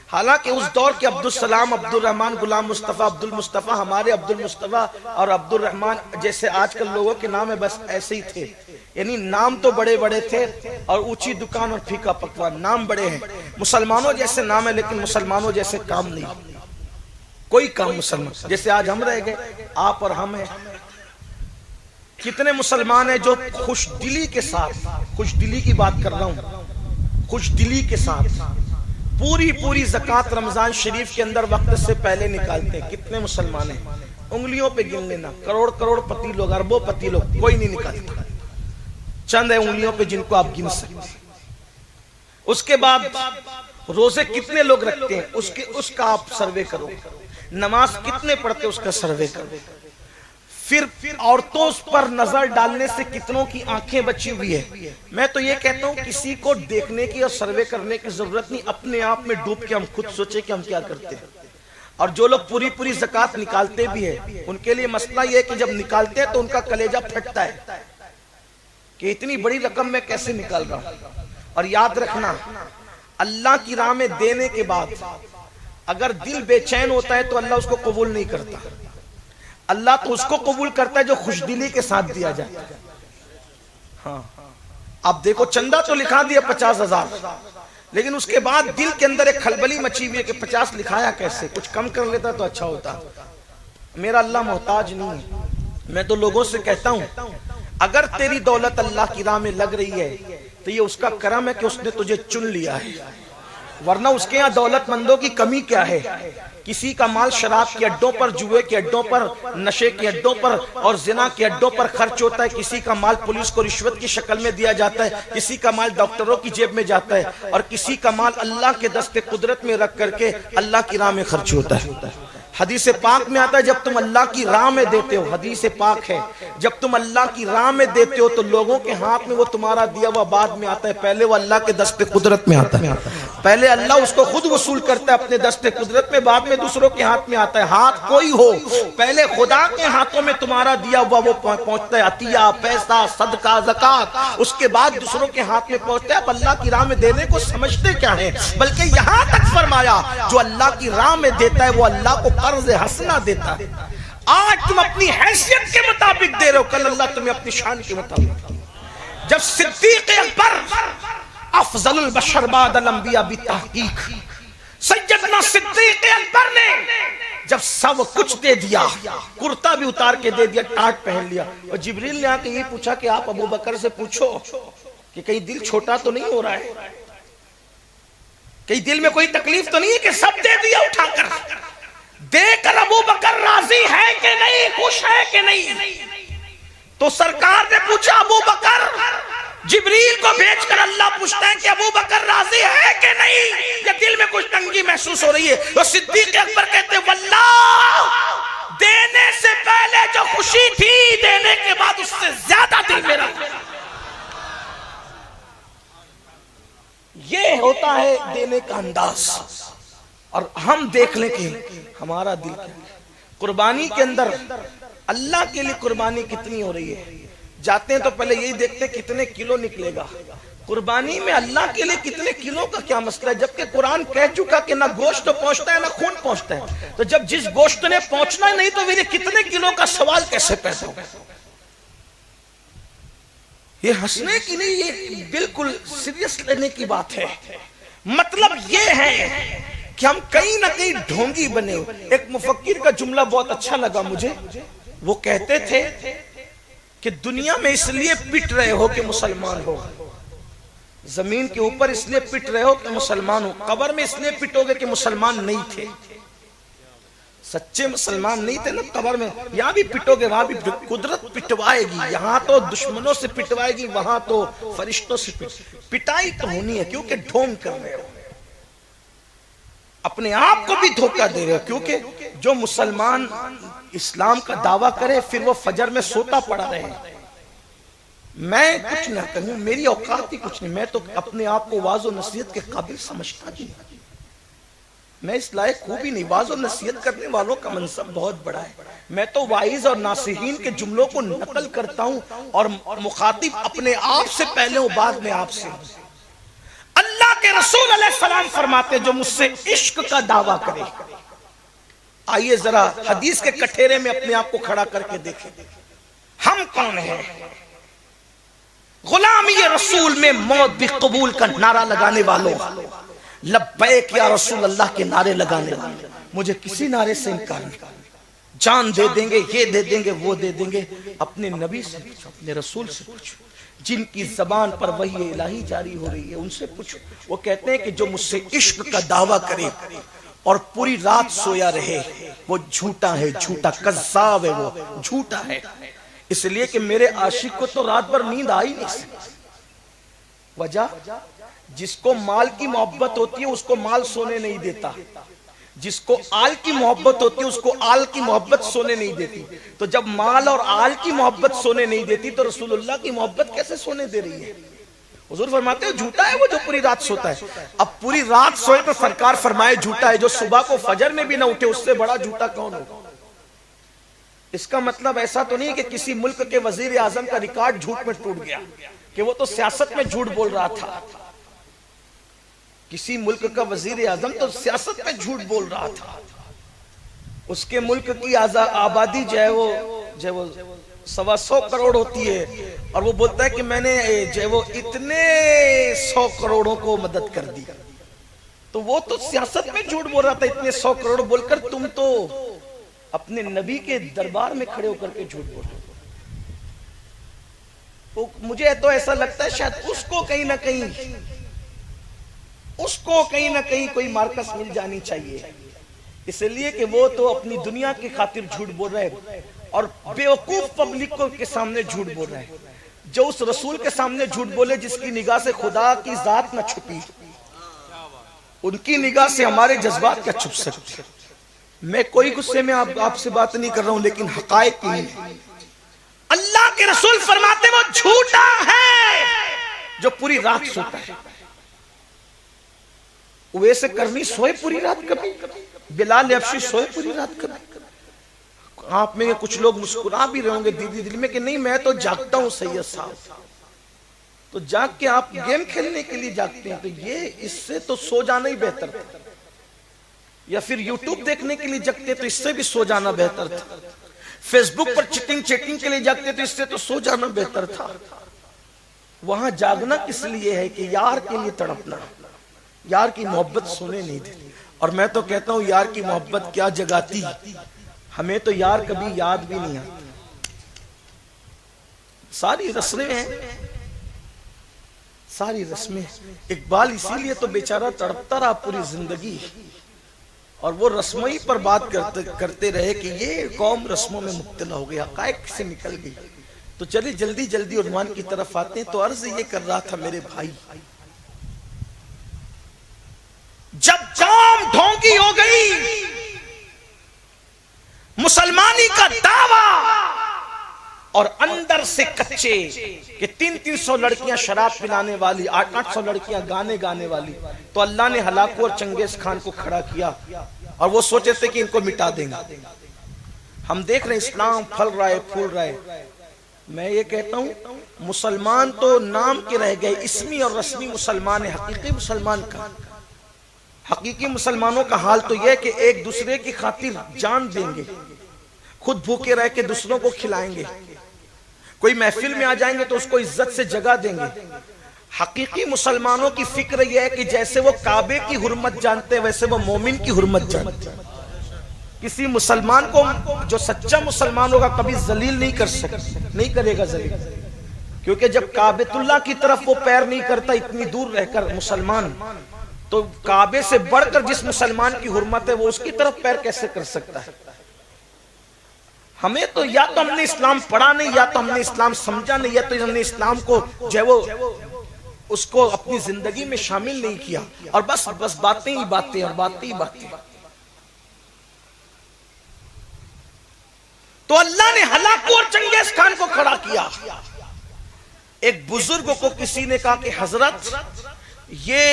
हालांकि उस दौर के अब्दुल सलाम, अब्दुल रहमान, गुलाम मुस्तफ़ा, अब्दुल मुस्तफ़ा, हमारे अब्दुल मुस्तफ़ा और अब्दुल रहमान जैसे आजकल लोगों के नाम है, बस ऐसे ही थे। यानी नाम तो बड़े बड़े थे और ऊंची दुकान और फीका पकवान, नाम बड़े हैं। मुसलमानों जैसे नाम है लेकिन मुसलमानों जैसे काम नहीं। कोई काम मुसलमान जैसे आज हम रह गए, आप और हम हैं। कितने मुसलमान हैं जो खुश दिली के साथ, खुश दिली की बात कर रहा हूं, खुश दिली के साथ पूरी ज़कात रमजान शरीफ के अंदर वक्त से पहले निकालते हैं। कितने मुसलमान हैं? उंगलियों पे गिन लेना। करोड़पति लोग, अरबोपति लोग, कोई नहीं निकालता। चंद है उंगलियों पे जिनको आप गिन सकते। उसके बाद रोजे कितने लोग रखते हैं उसका आप सर्वे करो। नमाज कितने पढ़ते उसका सर्वे करो। फिर औरतों पर नजर डालने से कितनों की आंखें बची हुई है। मैं तो ये कहता हूं किसी को देखने की और सर्वे करने की जरूरत नहीं, अपने आप में डूब के हम खुद सोचे कि हम क्या करते हैं। और जो लोग पूरी ज़कात निकालते भी है उनके लिए मसला ये है कि जब निकालते हैं तो उनका कलेजा फटता है कि इतनी बड़ी रकम मैं कैसे निकाल रहा हूं। और याद रखना, अल्लाह की राह में देने के बाद अगर दिल बेचैन होता है तो अल्लाह उसको कबूल नहीं करता। अल्लाह तो उसको कबूल करता है जो खुशदिली के साथ दिया जाता है। हाँ, आप देखो, चंदा तो लिखा दिया 50,000, लेकिन उसके बाद दिल के अंदर एक खलबली मची हुई है कि 50 लिखाया कैसे, कुछ कम कर लेता तो अच्छा होता। मेरा अल्लाह मोहताज नहीं है। मैं तो लोगों से कहता हूं, अगर तेरी दौलत अल्लाह की राह में लग रही है तो ये उसका करम है कि उसने तुझे चुन लिया है, वरना उसके यहाँ दौलतमंदों की कमी क्या है। किसी का माल शराब के अड्डों पर, जुए के अड्डों पर, नशे के अड्डों पर और जिना के अड्डों पर खर्च होता है। किसी का माल पुलिस को रिश्वत की शक्ल में दिया जाता है, किसी का माल डॉक्टरों की जेब में जाता है और किसी का माल अल्लाह के दस्ते कुदरत में रख करके अल्लाह की राह में खर्च होता है। हदीस पाक में आता है जब तुम अल्लाह की राह में देते हो, हदीस पाक है, जब तुम अल्लाह की राह में देते हो तो लोगों के हाथ में वो तुम्हारा दिया हुआ बाद में आता है, पहले वो अल्लाह के दस्ते कुदरत में आता है। पहले अल्लाह उसको खुद वसूल करता है अपने दस्ते कुदरत में, बाद में दूसरों के हाथ में आता है। हाथ कोई हो, पहले खुदा के हाथों में तुम्हारा दिया हुआ वो पहुंचता है, अतिया, पैसा, सदका, ज़कात, उसके बाद दूसरों के हाथ में पहुंचता है। अब अल्लाह की राह में देने को समझते क्या है, बल्कि यहां तक फरमाया जो अल्लाह की राह में देता है वो अल्लाह को कर्ज हसना देता है। आज तुम अपनी हैसियत के मुताबिक दे रहे हो, कल अल्लाह तुम्हें अपनी शान के मुताबिक। जब सिद्दीक अकबर अफजलुल बशर बादल अंबिया बितहकीक, सैयदना सिद्दीक अकबर ने जब सब कुछ दे दिया, कुर्ता भी उतार के दे दिया, टाट पहन लिया, और जिब्रील ने आके ये पूछा कि आप अबू बकर से पूछो कि कहीं दिल छोटा तो नहीं हो रहा है, कहीं दिल में कोई तकलीफ तो नहीं है कि सब दे दिया उठाकर। देकर अबू बकर राजी है कि नहीं, खुश है कि नहीं? तो सरकार ने पूछा अबू बकर, जिब्रील को भेजकर अल्लाह पूछता है कि अबू बकर राजी है कि नहीं, या दिल में कुछ तंगी महसूस हो रही है? तो सिद्दीक अकबर कहते वल्लाह, देने से पहले जो खुशी थी, देने के बाद उससे ज्यादा दिल मेरा। ये होता है देने का अंदाज। और हम देख लें कि हमारा दिल क्या है। कुर्बानी के अंदर अल्लाह के लिए कुर्बानी कितनी हो रही है, जाते हैं तो पहले यही देखते हैं कितने किलो निकलेगा। कुर्बानी में अल्लाह के लिए कितने किलो का क्या मसला है, जबकि कुरान कह चुका कि ना गोश्त तो पहुंचता है ना खून पहुंचता है। तो जब जिस गोश्त ने पहुंचना ही नहीं तो मेरे कितने किलो का सवाल कैसे पैदा होगा? ये हंसने की नहीं, ये बिल्कुल सीरियस लेने की बात है। मतलब ये है कि हम कहीं ना कहीं ढोंगी बने। एक मुफक्किर का जुमला बहुत अच्छा लगा मुझे, वो कहते थे कि दुनिया में इसलिए पिट रहे हो कि मुसलमान हो, जमीन के ऊपर इसलिए पिट रहे हो कि मुसलमान हो, कब्र में इसलिए पिटोगे कि मुसलमान नहीं थे, सच्चे मुसलमान नहीं थे ना कब्र में। यहां भी पिटोगे वहां भी कुदरत पिटवाएगी, यहां तो दुश्मनों से पिटवाएगी, वहां तो फरिश्तों से पिटाई तो होनी है, क्योंकि ढोंग कर रहे हो, अपने आप को भी धोखा दे रहे हो। क्योंकि जो मुसलमान इस्लाम का दावा करे फिर वो फजर में सोता पड़ा रहे, मैं कुछ ना कहूं, मेरी औकात ही कुछ नहीं, मैं तो अपने आप को वाज़ो नसीहत के काबिल समझता नहीं, मैं इस लायक हूं भी नहीं। वाज़ो नसीहत करने वालों का मनसब बहुत बड़ा है, मैं तो वाइज और नासिहीन के जुमलों को नकल करता हूं और मुखातिब अपने आप से पहले हो, बाद में आपसे। अल्लाह के रसूल अलैहिस्सलाम फरमाते जो मुझसे इश्क का दावा करे, आइए जरा हदीस के कठेरे में अपने आप को खड़ा करके देखें, हम कौन हैं? गुलामी रसूल में मौत भी कबूल का नारा लगाने वालों, लब्बैक या रसूल अल्लाह के नारे लगाने वाले, मुझे किसी नारे से इनकार नहीं, जान दे देंगे, ये दे देंगे, वो दे देंगे। अपने नबी से पूछो, अपने रसूल से पूछो, जिनकी जबान पर वही इलाही जारी हो रही है, उनसे पूछो। वो कहते हैं कि जो मुझसे इश्क का दावा करे और पूरी रात सोया रहे वो झूठा है, झूठा कज़्ज़ाब है, वो झूठा है। इसलिए कि मेरे आशिक को तो रात भर नींद आई नहीं। वजह, जिसको माल की मोहब्बत होती है उसको माल सोने नहीं देता, जिसको आल की मोहब्बत होती है उसको आल की मोहब्बत सोने नहीं देती। तो जब माल और आल की मोहब्बत सोने नहीं देती तो रसूलुल्लाह की मोहब्बत कैसे सोने दे रही है? हुजूर फरमाते हैं झूठा है वो जो पूरी रात सोता है। अब पूरी रात सोए तो सरकार फरमाए झूठा है, जो सुबह को फजर में भी ना उठे उससे बड़ा झूठा कौन होगा? इसका मतलब ऐसा तो नहीं है कि किसी मुल्क के वजीर आजम का रिकॉर्ड झूठ में टूट गया कि वो तो सियासत में झूठ बोल रहा था। किसी मुल्क का वजीर आजम तो सियासत में झूठ बोल रहा था, उसके मुल्क की आबादी जो है वो 125 करोड़ होती है और वो बोलता है कि मैंने जो है वो इतने 100 करोड़ों को मदद कर दी। तो वो तो सियासत में झूठ बोल रहा था, इतने 100 करोड़ बोलकर तुम तो अपने नबी के दरबार में खड़े होकर के झूठ बोल रहे हो। तो मुझे तो ऐसा लगता है शायद उसको कहीं ना कहीं कोई मार्कस मिल जानी चाहिए, इसलिए कि वो तो अपनी दुनिया की खातिर झूठ बोल रहे हैं और बेवकूफ पब्लिक को के सामने झूठ बोल रहे हैं। जो उस रसूल के सामने झूठ बोले जिसकी निगाह से खुदा की जात न छुपी, उनकी निगाह से हमारे जज्बात क्या छुप सकते? मैं कोई गुस्से में आपसे बात नहीं कर रहा हूं, लेकिन हकायक की नहीं। अल्लाह के रसूल फरमाते वो झूठा है जो पूरी रात सोता है। वैसे करनी सोए पूरी रात कभी, बिलाल अफशी सोए पूरी रात कभी। आप में कुछ लोग मुस्कुरा भी रहे होंगे दीदी दिल में कि नहीं मैं तो जागता हूं सैयद साहब, तो जाग के आप गेम खेलने के लिए जागते हैं, तो ये इससे तो सो जाना ही बेहतर था। या फिर यूट्यूब देखने के लिए जगते तो इससे भी सो जाना बेहतर था। फेसबुक पर चैटिंग के लिए जागते तो इससे तो सो जाना बेहतर था। वहां जागना किस लिए है कि यार के लिए तड़पना, यार की मोहब्बत सोने नहीं देती। और मैं तो कहता हूं यार की मोहब्बत क्या जगाती, हमें तो यार कभी याद भी नहीं आती। सारी रस्में हैं, सारी रस्में। इकबाल इसीलिए तो बेचारा तड़पता रहा पूरी जिंदगी, और वो रस्मों ही पर बात करते रहे कि ये कौम रस्मों में मुब्तला हो गई, हकायक से निकल गई। तो चलिए जल्दी जल्दी उन्वान की तरफ आते हैं। तो अर्ज ये कर रहा था मेरे भाई, जब कौम ढोंगी हो गई मुसलमानी का दावा और अंदर से कच्चे कि 300 लड़कियां शराब पिलाने वाली, 800 लड़कियां गाने वाली, तो अल्लाह ने हलाकू और चंगेज खान को खड़ा किया और वो सोचे थे कि इनको मिटा देंगे। हम देख रहे हैं इस्लाम फल रहा है, फूल रहा है। मैं ये कहता हूं मुसलमान तो नाम के रह गए, इसमी और रस्मी मुसलमान है। हकीकी मुसलमान का, हकीकी मुसलमानों का हाल तो यह कि एक दूसरे की खातिर जान देंगे, खुद भूखे रह के दूसरों को खिलाएंगे, कोई महफिल में आ जाएंगे तो उसको इज्जत से जगह देंगे। हकीकी मुसलमानों की फिक्र यह है कि जैसे वो काबे की हुर्मत जानते हैं वैसे वो मोमिन की हुर्मत जानते हैं। किसी मुसलमान को जो सच्चा मुसलमान होगा कभी जलील नहीं कर सकता, नहीं करेगा जलील, क्योंकि जब काबेतुल्लाह की तरफ वो पैर नहीं करता इतनी दूर रहकर मुसलमान, तो काबे से बढ़कर जिस मुसलमान की हुर्मत है वो उसकी तरफ पैर कैसे कर सकता है। हमें तो या तो हमने इस्लाम पढ़ा नहीं, या तो हमने इस्लाम समझा नहीं, या तो हमने इस्लाम को जो है वो उसको अपनी जिंदगी में शामिल नहीं किया, और बस बातें ही बातें और बातें ही बातें। तो अल्लाह ने हलाकू और चंगेज खान को खड़ा किया। एक बुजुर्ग को किसी ने कहा कि हजरत ये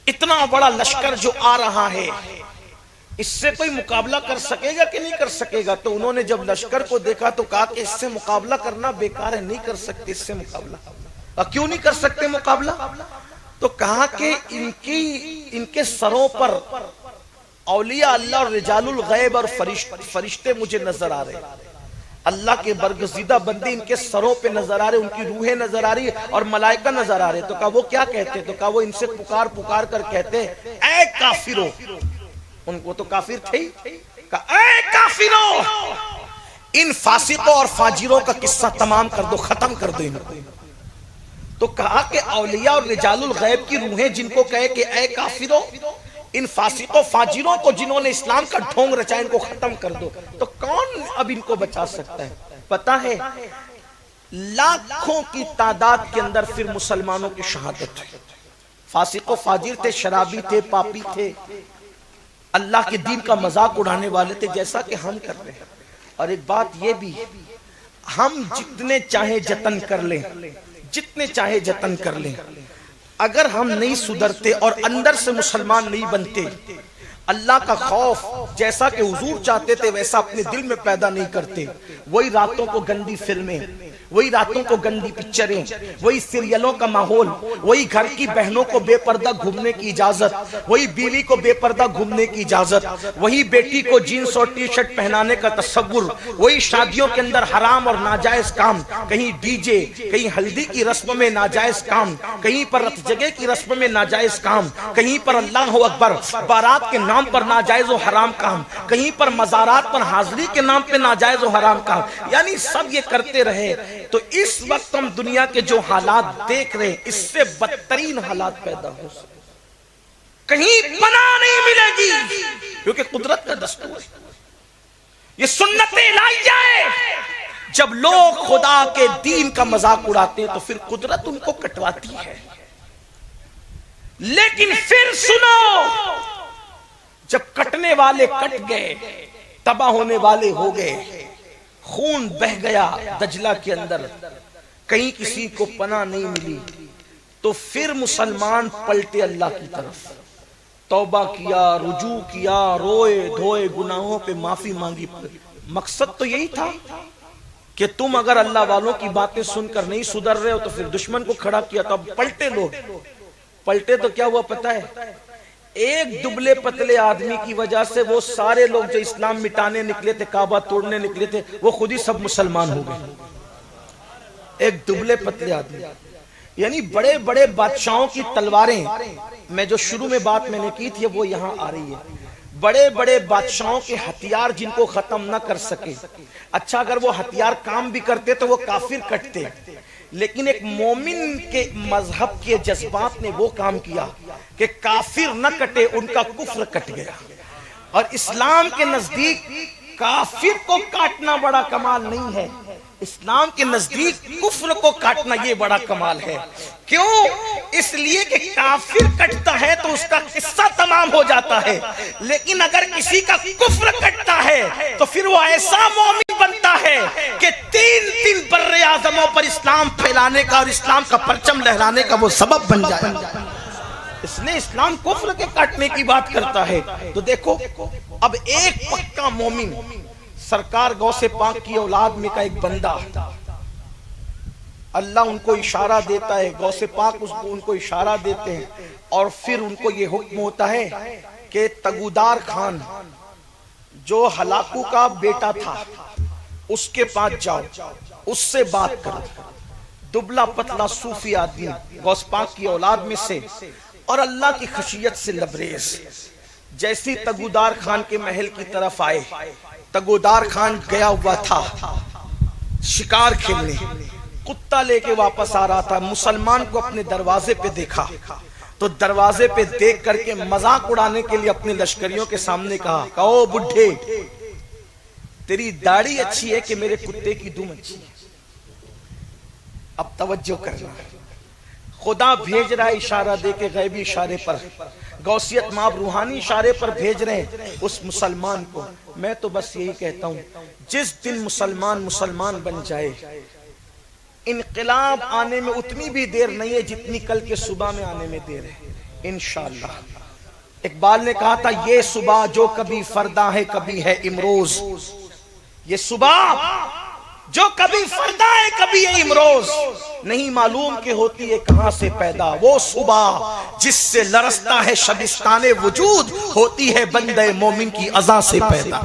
इतना बड़ा लश्कर जो आ रहा है इससे कोई मुकाबला कर सकेगा कि नहीं कर सकेगा। तो उन्होंने जब लश्कर को देखा तो कहा कि इससे मुकाबला करना बेकार है, नहीं कर सकते इससे मुकाबला। क्यों नहीं कर सकते मुकाबला? तो कहा कि इनके सरों पर औलिया अल्लाह और रिजालुल गैब और फरिश्ते मुझे नजर आ रहे, अल्लाह के बरगज़ीदा बंदे इनके सरों पे नजर आ रहे, उनकी रूहें नजर आ रही और मलाइका नजर आ रहे। तो कहा वो क्या कहते? तो कहा वो इनसे पुकार पुकार कर कहते ऐ काफिरो, उनको तो काफिर थे ही, कहा ऐ काफिरो, इन फासिकों और फाजिरों का किस्सा तमाम कर दो, खत्म कर दो इनको। तो कहा कि औलिया और रिजालुल गैब की रूहें जिनको कहे कि ऐ काफिरो, इन फासिकों फाजिरों को जिन्होंने इस्लाम का ढोंग रचा इनको खत्म कर दो, तो कौन अब इनको बचा सकता है? पता है लाखों की तादाद के अंदर फिर मुसलमानों की शहादत है। फासिकों फाजिर थे, शराबी थे, पापी थे, अल्लाह के दीन का मजाक उड़ाने वाले थे, जैसा कि हम कर रहे हैं। और एक बात ये भी, हम जितने चाहे जतन कर लें, जितने चाहे जतन कर लें, अगर हम नहीं सुधरते और अंदर से मुसलमान नहीं बनते, अल्लाह का खौफ जैसा कि हुजूर चाहते थे वैसा अपने दिल में पैदा नहीं करते, वही रातों को गंदी फिल्में, वही रातों को गंदी पिक्चरें, वही सीरियलों का माहौल, वही घर की बहनों को बेपर्दा घूमने की इजाजत, वही बीवी को बेपर्दा घूमने की इजाजत, वही बेटी को जीन्स और टी शर्ट पहनाने का तस्वुर, वही शादियों के अंदर हराम और नाजायज काम, कहीं डीजे, कहीं हल्दी की रस्म में नाजायज काम, कहीं पर रत जगह की रस्म में नाजायज काम, कहीं पर अल्लाह अकबर बारात के नाम पर नाजायज और हराम काम, कहीं पर मज़ारात पर हाजिरी के नाम पे नाजायज और हराम काम, यानी सब ये करते रहे। तो इस वक्त हम दुनिया के जो हालात देख रहे हैं इससे बदतरीन हालात पैदा हो सकते, कहीं पनाह नहीं मिलेगी, क्योंकि कुदरत का दस्तूर है, ये सुन्नत इलाहिया है। जब लोग खुदा के दीन का मजाक उड़ाते हैं तो फिर कुदरत उनको कटवाती है। लेकिन फिर सुनो, जब कटने वाले कट गए, तबाह होने वाले हो गए, खून बह गया दजला के अंदर, कहीं किसी को पनाह नहीं मिली, तो फिर मुसलमान पलटे अल्लाह की तरफ, तौबा किया, रुजू किया, रोए धोए, गुनाहों पे माफी मांगी। मकसद तो यही था कि तुम अगर अल्लाह वालों की बातें सुनकर नहीं सुधर रहे हो तो फिर दुश्मन को खड़ा किया। तो अब पलटे लोग, पलटे तो क्या हुआ पता है, एक दुबले पतले आदमी की वजह से वो सारे लोग जो इस्लाम मिटाने निकले थे, काबा तोड़ने निकले थे, वो खुद ही सब मुसलमान हो गए। एक दुबले पतले आदमी, यानी बड़े बड़े बादशाहों की तलवारें, मैं जो शुरू में बात मैंने की थी वो यहां आ रही है। बड़े बड़े बादशाहों के हथियार जिनको खत्म ना कर सके, अच्छा अगर वो हथियार काम भी करते तो वो काफिर कटते, लेकिन एक मोमिन के मजहब के जज्बात ने वो काम किया कि काफिर न कटे, उनका कुफ्र कट गया। और इस्लाम के नजदीक काफिर को काटना बड़ा कमाल नहीं है, इस्लाम के नजदीक कुफ्र को काटना ये बड़ा कमाल है। क्यों? इसलिए कि काफिर कटता है तो उसका किस्सा तमाम हो जाता है, लेकिन अगर किसी का कुफ्र कटता है तो फिर वो ऐसा मोमिन बनता है कि तीन तीन बर्रे आज़मों पर इस्लाम फैलाने का और इस्लाम का परचम लहराने का वो सबब बन जाए। इसलिए इस्लाम कुफ्र के काटने की बात करता है। तो देखो, अब एक पक्का मोमिन, सरकार गौसे पाक की औलाद में का एक बंदा, अल्लाह उनको इशारा देता है, गौसे पाक उनको इशारा देते हैं, और फिर उनको ये हुक्म होता है कि तगुदार खान जो हलाकू का बेटा था उसके पास जाओ, उससे बात करो। दुबला पतला सूफी आदमी गौस पाक की औलाद में से और अल्लाह की खशियत से लबरेज, जैसी तगुदार खान के महल की तरफ आए, तगुदार खान गया हुआ था शिकार खेलने, कुत्ता लेके वापस आ रहा था, मुसलमान को अपने दरवाजे पे देखा तो दरवाजे पे देख करके मजाक उड़ाने के लिए अपने लश्करियों के सामने कहा, ओ बुढ़े, तेरी दाढ़ी अच्छी है कि मेरे कुत्ते की दुम अच्छी है। अब तवज्जो करना, खुदा भेज रहा है इशारा देके, गैबी इशारे पर, गौसियत माब रूहानी इशारे पर भेज रहे हैं उस मुसलमान को। मैं तो बस यही कहता हूं, जिस दिन मुसलमान बन जाए, इनकलाब आने में उतनी भी देर नहीं है जितनी कल के सुबह में आने में देर है, इंशाअल्लाह। इकबाल ने कहा था, ये सुबह जो कभी फरदा है कभी है इमरोज, ये सुबह जो कभी फरदा है कभी है इमरोज, नहीं मालूम के होती है कहां से पैदा, वो सुबह जिससे लरसता है शबिस्ताने वजूद, होती है बंदे मोमिन की अज़ा से पैदा।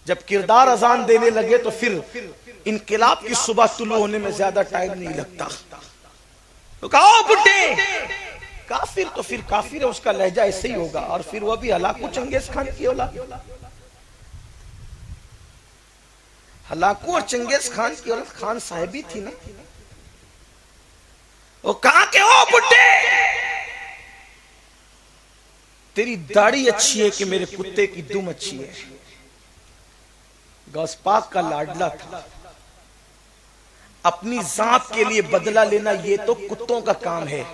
जब किरदार अजान देने लगे तो फिर इनकिलाब की सुबह तुलू होने में ज्यादा टाइम नहीं लगता। तो कहा बुड्ढे, काफिर तो फिर काफिर है, उसका लहजा ऐसे ही होगा, और फिर वह भी हलाकू चंगेज खान की औलाद, हलाकू और चंगेज खान की औलाद खान साहिबी थी ना। वो कहा के ओ बुड्ढे, तेरी दाढ़ी अच्छी है कि मेरे कुत्ते की दुम अच्छी है। गौस पाक का लाडला था, अपनी जात के लिए बदला लेना ये तो कुत्तों का काम है।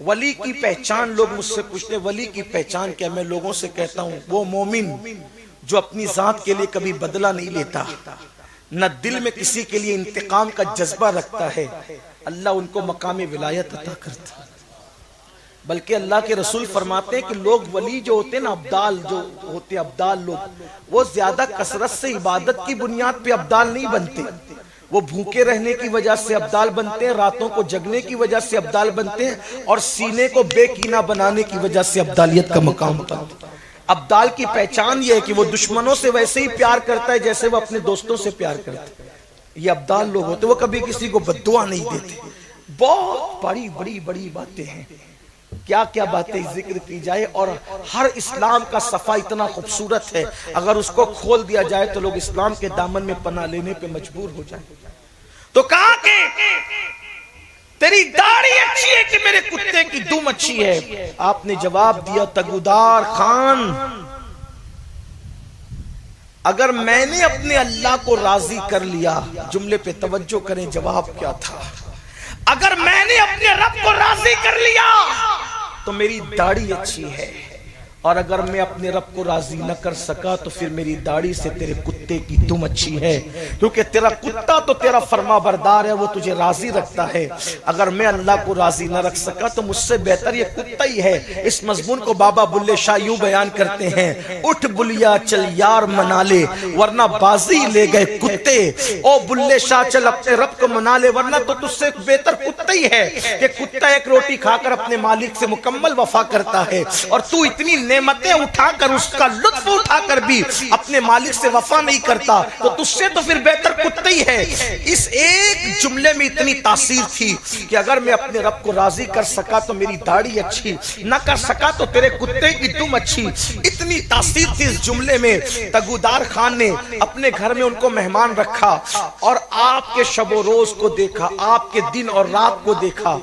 वली की पहचान, लोग मुझसे पूछते वली की पहचान क्या, मैं लोगों से कहता हूं वो मोमिन जो अपनी जात के लिए कभी बदला नहीं लेता, न दिल में किसी के लिए इंतकाम का जज्बा रखता है, अल्लाह उनको मकाम विलायत अता करता है। बल्कि अल्लाह के रसूल फरमाते हैं कि लोग वली जो होते हैं ना, अब्दाल जो होते हैं, अब्दाल लोग, वो ज्यादा कसरत से इबादत की बुनियाद पे अब्दाल नहीं बनते, वो भूखे रहने की वजह से अब्दाल बनते हैं, रातों को जगने की वजह से अब्दाल बनते हैं, और सीने को बेकीना बनाने की वजह से अब्दालियत का मकाम पाते हैं। अब्दाल की पहचान ये है कि वो दुश्मनों से वैसे ही प्यार करता है जैसे वो अपने दोस्तों से प्यार करता है। ये अब्दाल लोग होते, वो कभी किसी को बद्दुआ नहीं देते। बहुत बड़ी बड़ी बड़ी बातें हैं, क्या क्या बातें जिक्र की जाए, और हर इस्लाम का सफा इतना खूबसूरत है, अगर उसको खोल दिया जाए तो लोग इस्लाम के दामन में पनाह लेने पे मजबूर हो जाए। तो कहा कि तेरी दाढ़ी अच्छी है कि मेरे कुत्ते की दुम अच्छी है। आपने जवाब दिया, तगुदार खान, अगर मैंने अपने अल्लाह को राजी कर लिया, जुमले पे तवज्जो करें, जवाब क्या था, अगर मैंने अपने रब को राजी कर लिया तो मेरी दाढ़ी अच्छी है, और अगर मैं अपने रब को राजी न कर सका तो फिर मेरी दाढ़ी से तेरे कुत्ते की दुम अच्छी है, क्योंकि तेरा कुत्ता तो तेरा फरमा बरदार है, वो तुझे राजी रखता है। अगर मैं अल्लाह को राजी न रख सका तो मुझसे बेहतर ये कुत्ता ही है। इस मजमून को बाबा बुल्ले शाह यूं बयान करते हैं, उठ बुलिया चल यार मना ले वरना बाजी ले गए कुत्ते। ओ बुल्ले शाह चल अपने रब को मना ले, वरना तो तुझसे बेहतर कुत्ता ही है कि कुत्ता एक रोटी खाकर अपने मालिक से मुकम्मल वफा करता है, और तू इतनी नेमतें उठाकर उसका लुत्फ उठाकर भी अपने मालिक से वफा नहीं करता, तो तुझसे तो फिर बेहतर कुत्ता ही है। इस एक जुमले में इतनी तासीर थी कि अगर मैं अपने रब को राजी कर सका तो मेरी दाढ़ी अच्छी, न कर सका तो तेरे कुत्ते की दुम अच्छी। इतनी तासीर थी इस जुमले में। तगुदार खान ने अपने घर में उनको मेहमान रखा और आपके शबो रोज को देखा, आपके दिन और रात को देखा।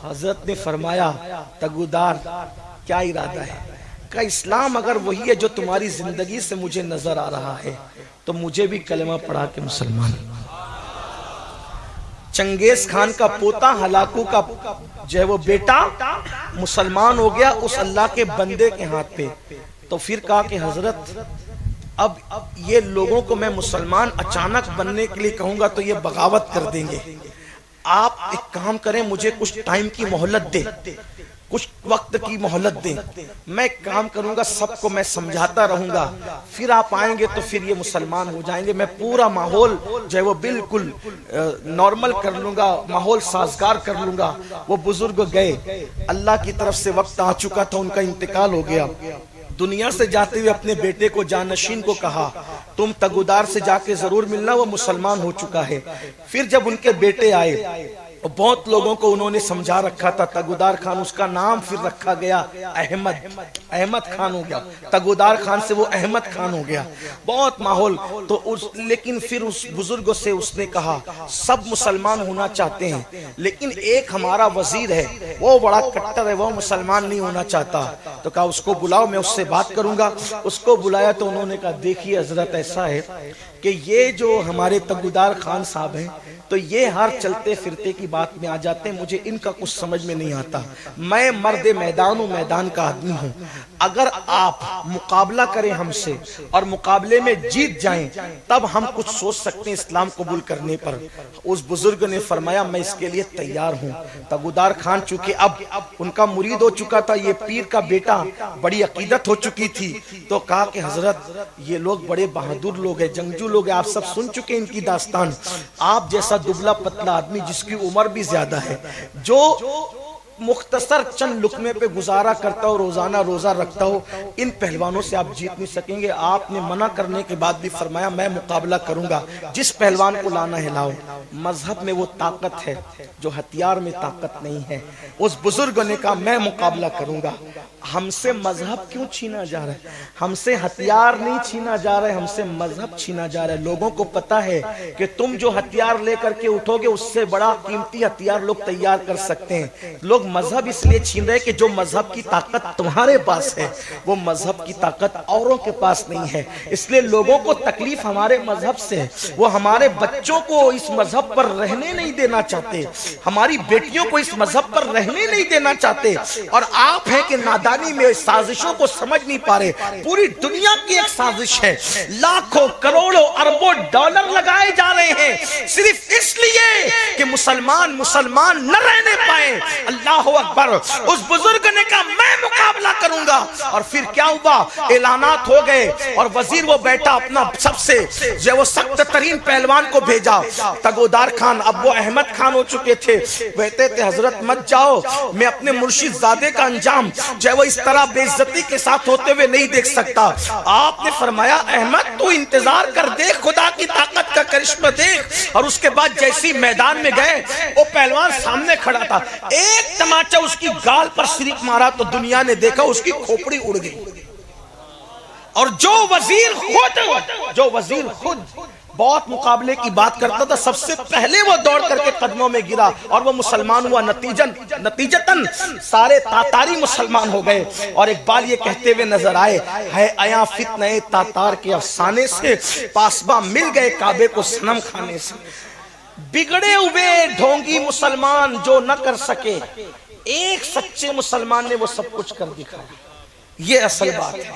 हजरत ने फरमाया, तगुदार क्या इरादा है? का इस्लाम अगर वही है जो तुम्हारी जिंदगी से मुझे नजर आ रहा है तो मुझे भी कलमा पढ़ा के मुसलमान। चंगेज खान का पोता हलाकू का जो है वो बेटा मुसलमान हो गया उस अल्लाह के बंदे के हाथ पे। तो फिर कहा कि हजरत अब ये लोगों को मैं मुसलमान अचानक बनने के लिए कहूंगा तो ये बगावत कर देंगे, आप एक काम करें, मुझे कुछ टाइम की मोहलत दे, कुछ वक्त की मोहलत दें, मैं काम करूंगा, सबको मैं समझाता रहूंगा, फिर आप आएंगे तो फिर ये मुसलमान हो जाएंगे। मैं पूरा माहौल जो है वो बिल्कुल नॉर्मल कर लूंगा, माहौल साजगार कर लूंगा। वो बुजुर्ग गए, अल्लाह की तरफ से वक्त आ चुका था, उनका इंतकाल हो गया। दुनिया से जाते हुए अपने बेटे को जानशीन को कहा, तुम तगुदार से जाके जरूर मिलना, वो मुसलमान हो चुका है। फिर जब उनके बेटे आए, बहुत लोगों को उन्होंने समझा रखा था, तगुदार खान उसका नाम फिर रखा गया अहमद खान हो गया, तगुदार खान से वो अहमद खान हो गया। बहुत माहौल तो लेकिन फिर उस बुजुर्ग से उसने कहा, सब मुसलमान होना चाहते हैं लेकिन एक हमारा वजीर है वो बड़ा कट्टर है, वो मुसलमान नहीं होना चाहता। तो कहा उसको बुलाओ, मैं उससे बात करूंगा। उसको बुलाया तो उन्होंने कहा, देखिए हजरत ऐसा है कि ये जो हमारे तगुदार खान साहब हैं तो ये हर चलते फिरते की बात में आ जाते हैं, मुझे इनका कुछ समझ में नहीं आता। मैं मर्द मैदान हूँ, मैदान का आदमी हूँ। अगर आप मुकाबला करें हमसे और मुकाबले में जीत जाएं तब हम कुछ सोच सकते हैं इस्लाम कबूल करने पर। उस बुजुर्ग ने फरमाया, मैं इसके लिए तैयार हूँ। तगुदार खान चूंकि अब उनका मुरीद हो चुका था, ये पीर का बेटा, बड़ी अकीदत हो चुकी थी, तो कहा कि हजरत ये लोग बड़े बहादुर लोग हैं, जंगजू लोग हैं, आप सब सुन चुके इनकी दास्तान। आप जैसा दुबला पतला आदमी जिसकी उम्र भी ज्यादा है, जो मुख्तसर चंद लुकमे पे गुजारा करता हो, रोजाना रोजा रखता हो, इन पहलवानों से आप जीत नहीं सकेंगे। आपने मना करने के बाद भी फरमाया, मैं मुकाबला करूंगा, जिस पहलवान को लाना है लाओ। मजहब में वो ताकत है जो हथियार में ताकत नहीं है। उस बुजुर्ग ने कहा, मैं मुकाबला करूंगा। हमसे मजहब क्यों छीना जा रहा है? हमसे हथियार नहीं छीना जा रहा है, हमसे मजहब छीना जा रहा है। लोगों को पता है कि तुम जो हथियार लेकर के उठोगे उससे बड़ा कीमती हथियार लोग तैयार कर सकते हैं। लोग मजहब इसलिए छीन रहे कि जो मजहब की ताकत तुम्हारे पास है वो मजहब की ताकत औरों के पास नहीं है। इसलिए लोगों को तकलीफ हमारे मजहब से है, वो हमारे बच्चों को इस मजहब पर रहने नहीं देना चाहते, हमारी बेटियों को इस मजहब पर रहने नहीं देना चाहते। और आप हैं कि नादानी में साजिशों को समझ नहीं पा रहे। पूरी दुनिया की एक साजिश है, लाखों करोड़ों अरबों डॉलर लगाए जा रहे हैं सिर्फ इसलिए कि मुसलमान न रहने पाए। अल्लाह अकबर। उस बुजुर्ग ने कहा, मैं मुकाबला करूंगा। और फिर क्या हुआ, ऐलानात हो गए और वजीर वो बैठा अपना सबसे जो वो सख्त तरीन पहलवान को भेजा। तगोदार खान, अब वो अहमद खान हो चुके थे, कहते थे हजरत मत जाओ, मैं अपने मुर्शिद जादे का अंजाम जो वो इस तरह बेइज्जती के साथ होते हुए नहीं देख सकता। आपने फरमाया, अहमद तू इंतजार कर, देख खुदा की ताकत का करिश्मा देख। और उसके बाद जैसी मैदान में गए, वो पहलवान सामने खड़ा था, एक तमाचा उसकी गाल पर सिरिक मारा तो दुनिया ने देखा उसकी खोपड़ी उड़ गई। और जो वजीर खुद बहुत मुकाबले की बात करता था, सबसे पहले वो दौड़ करके कदमों में गिरा और वो मुसलमान हुआ। नतीजतन सारे तातारी मुसलमान हो गए। और एक बार ये कहते हुए नजर आए, है आया फितने तातार के अफसाने से, पासबा मिल गए काबे को सनम खाने से। बिगड़े हुए ढोंगी मुसलमान जो न कर सके एक सच्चे मुसलमान ने वो सब कुछ कर दिखाया। ये असल बात है।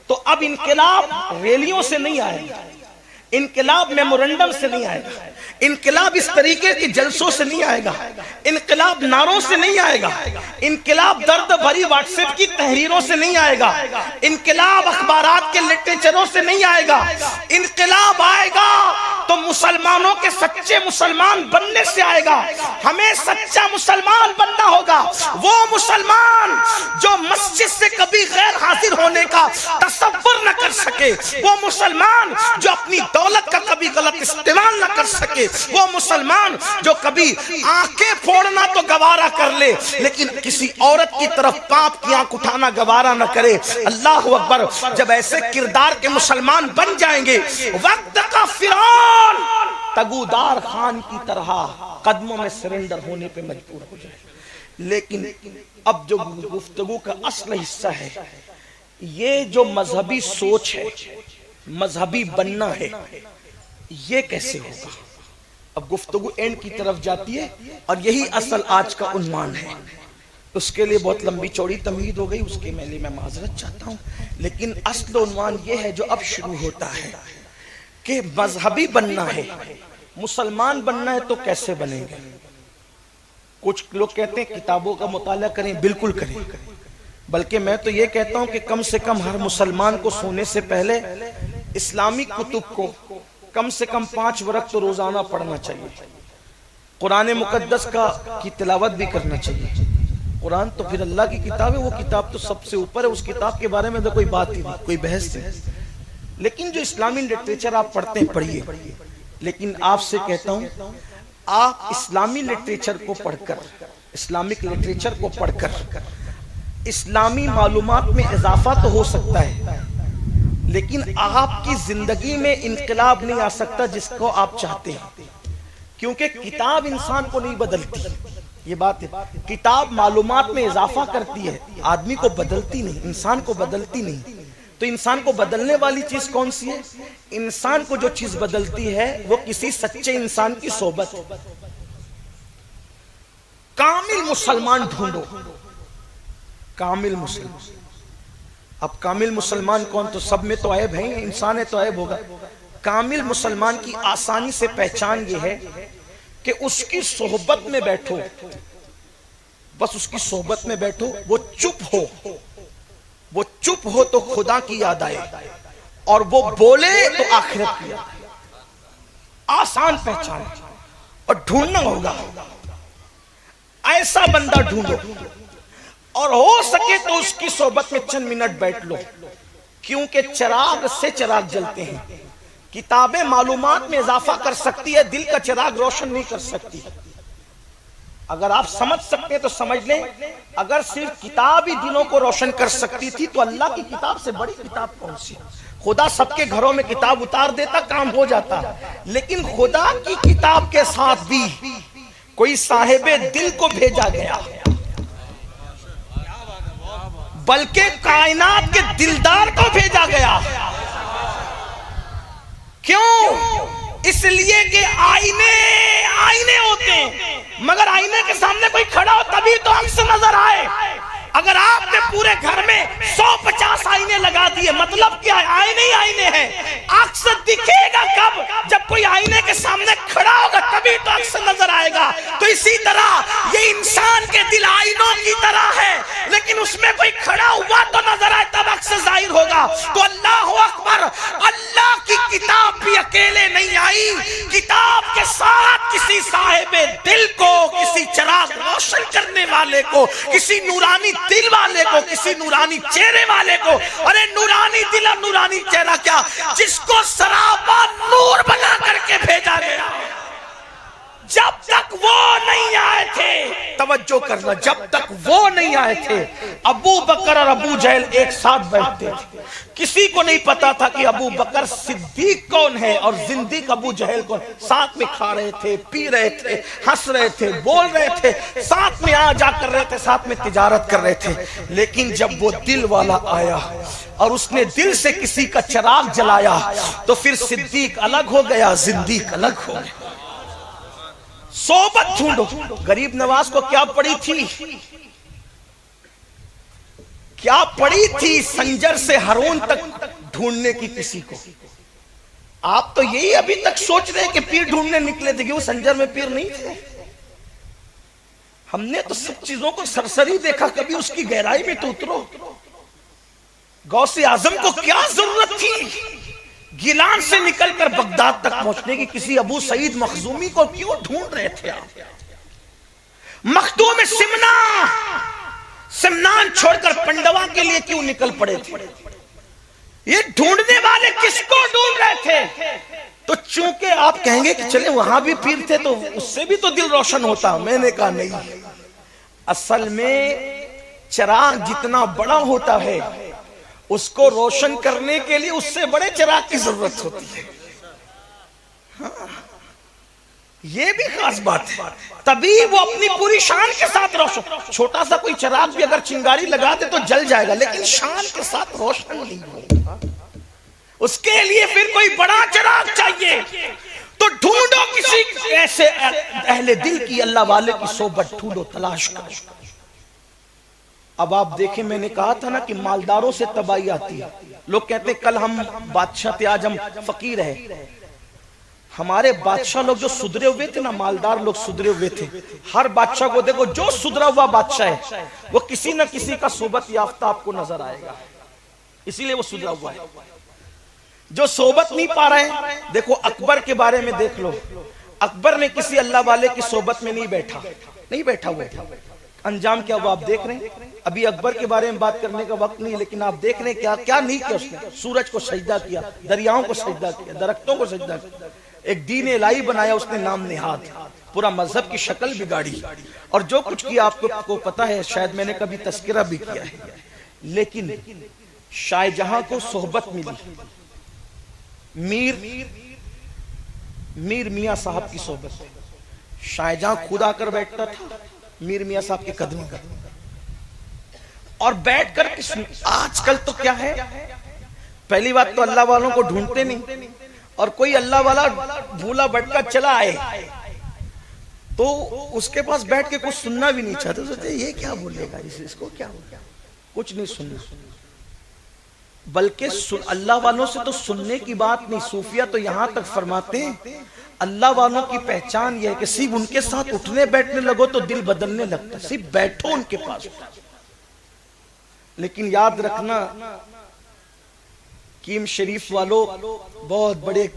तो अब इनकलाब रैलियों से नहीं आएगा, इनकलाब मेमोरेंडम से नहीं आएगा, इनकलाब इस तरीके के जलसों से नहीं आएगा, इनकलाब नारों से नहीं आएगा, इनकलाब दर्द भरी व्हाट्सएप की तहरीरों से नहीं आएगा, इनकलाब अखबारात के लिटरेचरों से नहीं आएगा। इनकलाब आएगा तो मुसलमानों के सच्चे मुसलमान बनने से आएगा। हमें सच्चा मुसलमान बनना होगा, वो मुसलमान जो मस्जिद से कभी गैर हाजिर होने का तसव्वुर न कर सके, वो मुसलमान जो अपनी दौलत का कभी गलत इस्तेमाल न कर सके, वो मुसलमान जो कभी आंखें फोड़ना तो गवारा कर ले लेकिन किसी औरत की तरफ पाप की आंख उठाना गवारा न करे। अल्लाह अकबर। जब ऐसे किरदार के मुसलमान बन जाएंगे, वक्त का फिरौन तगुदार खान की तरह कदमों में सरेंडर होने पे मजबूर हो जाए। लेकिन अब जो गुफ्तगू का असल हिस्सा है, ये जो मजहबी सोच है, मजहबी बनना है, ये कैसे होगा? अब गुफ्तगू एंड की तरफ जाती है और यही असल आज का उन्मान है। उसके लिए बहुत लंबी चौड़ी तमहीद हो गई, उसके लिए मैं माजरत चाहता हूँ। लेकिन असल उन्मान ये है जो अब शुरू होता है कि मजहबी बनना है, मुसलमान बनना है तो कैसे बनेंगे? कुछ लोग कहते हैं किताबों का मुताला करें, बिल्कुल करें, बल्कि मैं तो ये कहता हूं कि कम से कम हर मुसलमान को सोने से पहले इस्लामी कुतुब को कम से कम 5 वक्त तो रोजाना पढ़ना चाहिए। कुरान मुकद्दस की तिलावत भी करना चाहिए। कुरान तो फिर अल्लाह की किताब है, वो किताब तो सबसे ऊपर है, उस किताब के बारे में तो कोई बात ही नहीं, कोई बहस नहीं। लेकिन जो इस्लामी लिटरेचर आप पढ़ते हैं पढ़िए। लेकिन आपसे कहता हूं, आप इस्लामी लिटरेचर को पढ़कर, इस्लामिक लिटरेचर को पढ़कर इस्लामी मालूमात में इजाफा तो हो सकता है, लेकिन आपकी जिंदगी में इनकलाब नहीं आ सकता जिसको आप चाहते हैं। क्योंकि किताब इंसान को नहीं बदलती, ये बात है। किताब मालूमात में इजाफा करती है, आदमी को बदलती नहीं, इंसान को बदलती नहीं। तो इंसान को बदलने वाली चीज कौन सी है? इंसान को जो चीज बदलती है वो किसी सच्चे इंसान की सोबत है। कामिल मुसलमान ढूंढो, कामिल मुसलमान। अब कामिल मुसलमान कौन? तो सब में तो ऐब है, इंसान है तो ऐब होगा। कामिल मुसलमान की आसानी से पहचान ये है कि उसकी सोहबत में बैठो, बस उसकी सोहबत में बैठो, वो चुप हो, वो चुप हो तो खुदा की याद आए, और वो बोले तो आखिरत की याद आए। आसान पहचान, और ढूंढना होगा ऐसा बंदा ढूंढो, और हो सके तो उसकी सोबत में चंद मिनट बैठ लो। क्योंकि चिराग से चिराग जलते हैं। किताबें मालूमात में इजाफा कर सकती है, दिल का चिराग रोशन नहीं कर सकती। अगर आप समझ सकते हैं तो समझ लें। अगर सिर्फ किताब ही दिलों को रोशन कर सकती थी तो अल्लाह की किताब से बड़ी किताब कौन सी? खुदा सबके घरों में किताब उतार देता, काम हो जाता। लेकिन खुदा की किताब के साथ भी कोई साहिबे दिल को भेजा गया, बल्कि कायनात के दिलदार को भेजा गया। क्यों? इसलिए कि आईने आईने होते हैं, मगर आईने के सामने कोई खड़ा हो तभी तो अक्स नजर आए। अगर आपने पूरे घर में 150 आईने लगा दिए, मतलब क्या है? आईने ही आईने हैं। अक्स दिखेगा कब? जब कोई आईने के सामने खड़ा होगा तभी तो अक्स नजर आएगा। तो इसी तरह ये इंसान के दिल आईनों की तरह है, लेकिन उसमें कोई खड़ा हुआ तो नजर आए तब अक्स जाहिर होगा। तो अल्लाह अकबर, अल्लाह की किताब भी अकेले नहीं आई, किताब के साथ किसी साहिबे दिल को, किसी चिराग रोशन करने वाले को, किसी नूरानी दिल वाले को, किसी नूरानी चेहरे वाले को। अरे नूरानी दिल और नूरानी चेहरा क्या, जिसको सरापा नूर बना करके भेजा गया। जब तक वो नहीं आए थे, तवज्जो करना, जब तक वो नहीं आए थे, अबू बकर और अबू जहल एक साथ बैठते थे। किसी को नहीं पता था कि अबू बकर सिद्दीक कौन है और जिंदीक अबू जहल कौन। साथ में खा रहे थे, पी रहे थे, हंस रहे थे, बोल रहे थे, साथ में आ जा कर रहे थे, साथ में तिजारत कर रहे थे। लेकिन जब वो दिल वाला आया और उसने दिल से किसी का चिराग जलाया, तो फिर सिद्दीक अलग हो गया, जिंदीक अलग हो गया। सोबत ढूंढो। गरीब नवाज को क्या पड़ी थी, क्या पड़ी थी संजर से हरून तक ढूंढने की किसी को। आप तो यही अभी तक सोच रहे हैं कि पीर ढूंढने निकले थे, क्यों संजर में पीर नहीं थे। हमने तो सब चीजों को सरसरी देखा, कभी उसकी गहराई में तो उतरो। गौसे आजम को क्या जरूरत थी गिलान से निकलकर बगदाद तक पहुंचने की, किसी अबू सईद मखजूमी को क्यों ढूंढ रहे थे आप। मखदूम सिमनान छोड़कर पंडवा के लिए क्यों निकल पड़े थे। ये ढूंढने वाले किसको ढूंढ रहे थे। तो चूंकि आप कहेंगे कि चले वहां भी पीर थे तो उससे भी तो दिल रोशन होता, मैंने कहा नहीं। असल में चिराग जितना बड़ा होता है उसको रोशन करने के लिए उससे बड़े चिराग की जरूरत होती है। हाँ, ये भी खास बात है, तभी वो अपनी पूरी शान के साथ रोशन। छोटा सा कोई चिराग भी अगर चिंगारी लगा दे तो जल जाएगा, लेकिन शान के साथ रोशन नहीं होगा। उसके लिए फिर कोई बड़ा चिराग चाहिए। तो ढूंढो किसी ऐसे अहले दिल की, अल्लाह वाले की सोबत ढूंढो, तलाश करो। अब आप देखें, मैंने कहा था ना कि मालदारों से तबाही आती है। लोग कहते हैं कल हम बादशाह थे, आज हम फकीर है। हमारे बादशाह लोग जो सुधरे हुए थे ना, मालदार लोग सुधरे हुए थे। हर बादशाह को देखो, जो सुधरा हुआ बादशाह है वो किसी न किसी का सोबत याफ्ता आपको नजर आएगा, इसीलिए वो सुधरा हुआ है। जो सोबत नहीं पा रहे, देखो अकबर के बारे में देख लो। अकबर ने किसी अल्लाह वाले की सोबत में नहीं बैठा हुआ, अंजाम क्या हुआ आप देख रहे हैं। अभी अकबर के बारे में बात करने का वक्त नहीं, लेकिन आप देख रहे हैं क्या क्या नहीं किया उसने। सूरज को सजदा किया, दरियाओं को सजदा किया, दरख्तों को सजदा किया, एक दीन इलाही बनाया उसने नाम निहाद, पूरा मजहब की शक्ल बिगाड़ी। और जो कुछ किया आपको पता है, शायद मैंने कभी तस्करा भी किया है। लेकिन शाहजहां को सोहबत मिली मीर मियां साहब की सोहबत। शाहजहां खुद आकर बैठता था मीर मियां साहब के कदम और बैठकर। आजकल तो क्या है, पहली बात तो अल्लाह वालों को ढूंढते नहीं, और कोई अल्लाह वाला भूला भटका चला आए तो उसके पास बैठ के कुछ सुनना भी नहीं चाहते। सोचते ये क्या बोलेगा, इसको क्या कुछ नहीं सुनना। बल्कि अल्लाह वालों से तो सुनने की बात नहीं। सूफिया तो यहां तक फरमाते हैं अल्लाह वालों की पहचान यह है कि सिर्फ उनके साथ उठने बैठने लगो तो दिल बदलने लगता, सिर्फ बैठो उनके पास। लेकिन याद रखना, कीम शरीफ वालों, बहुत बड़े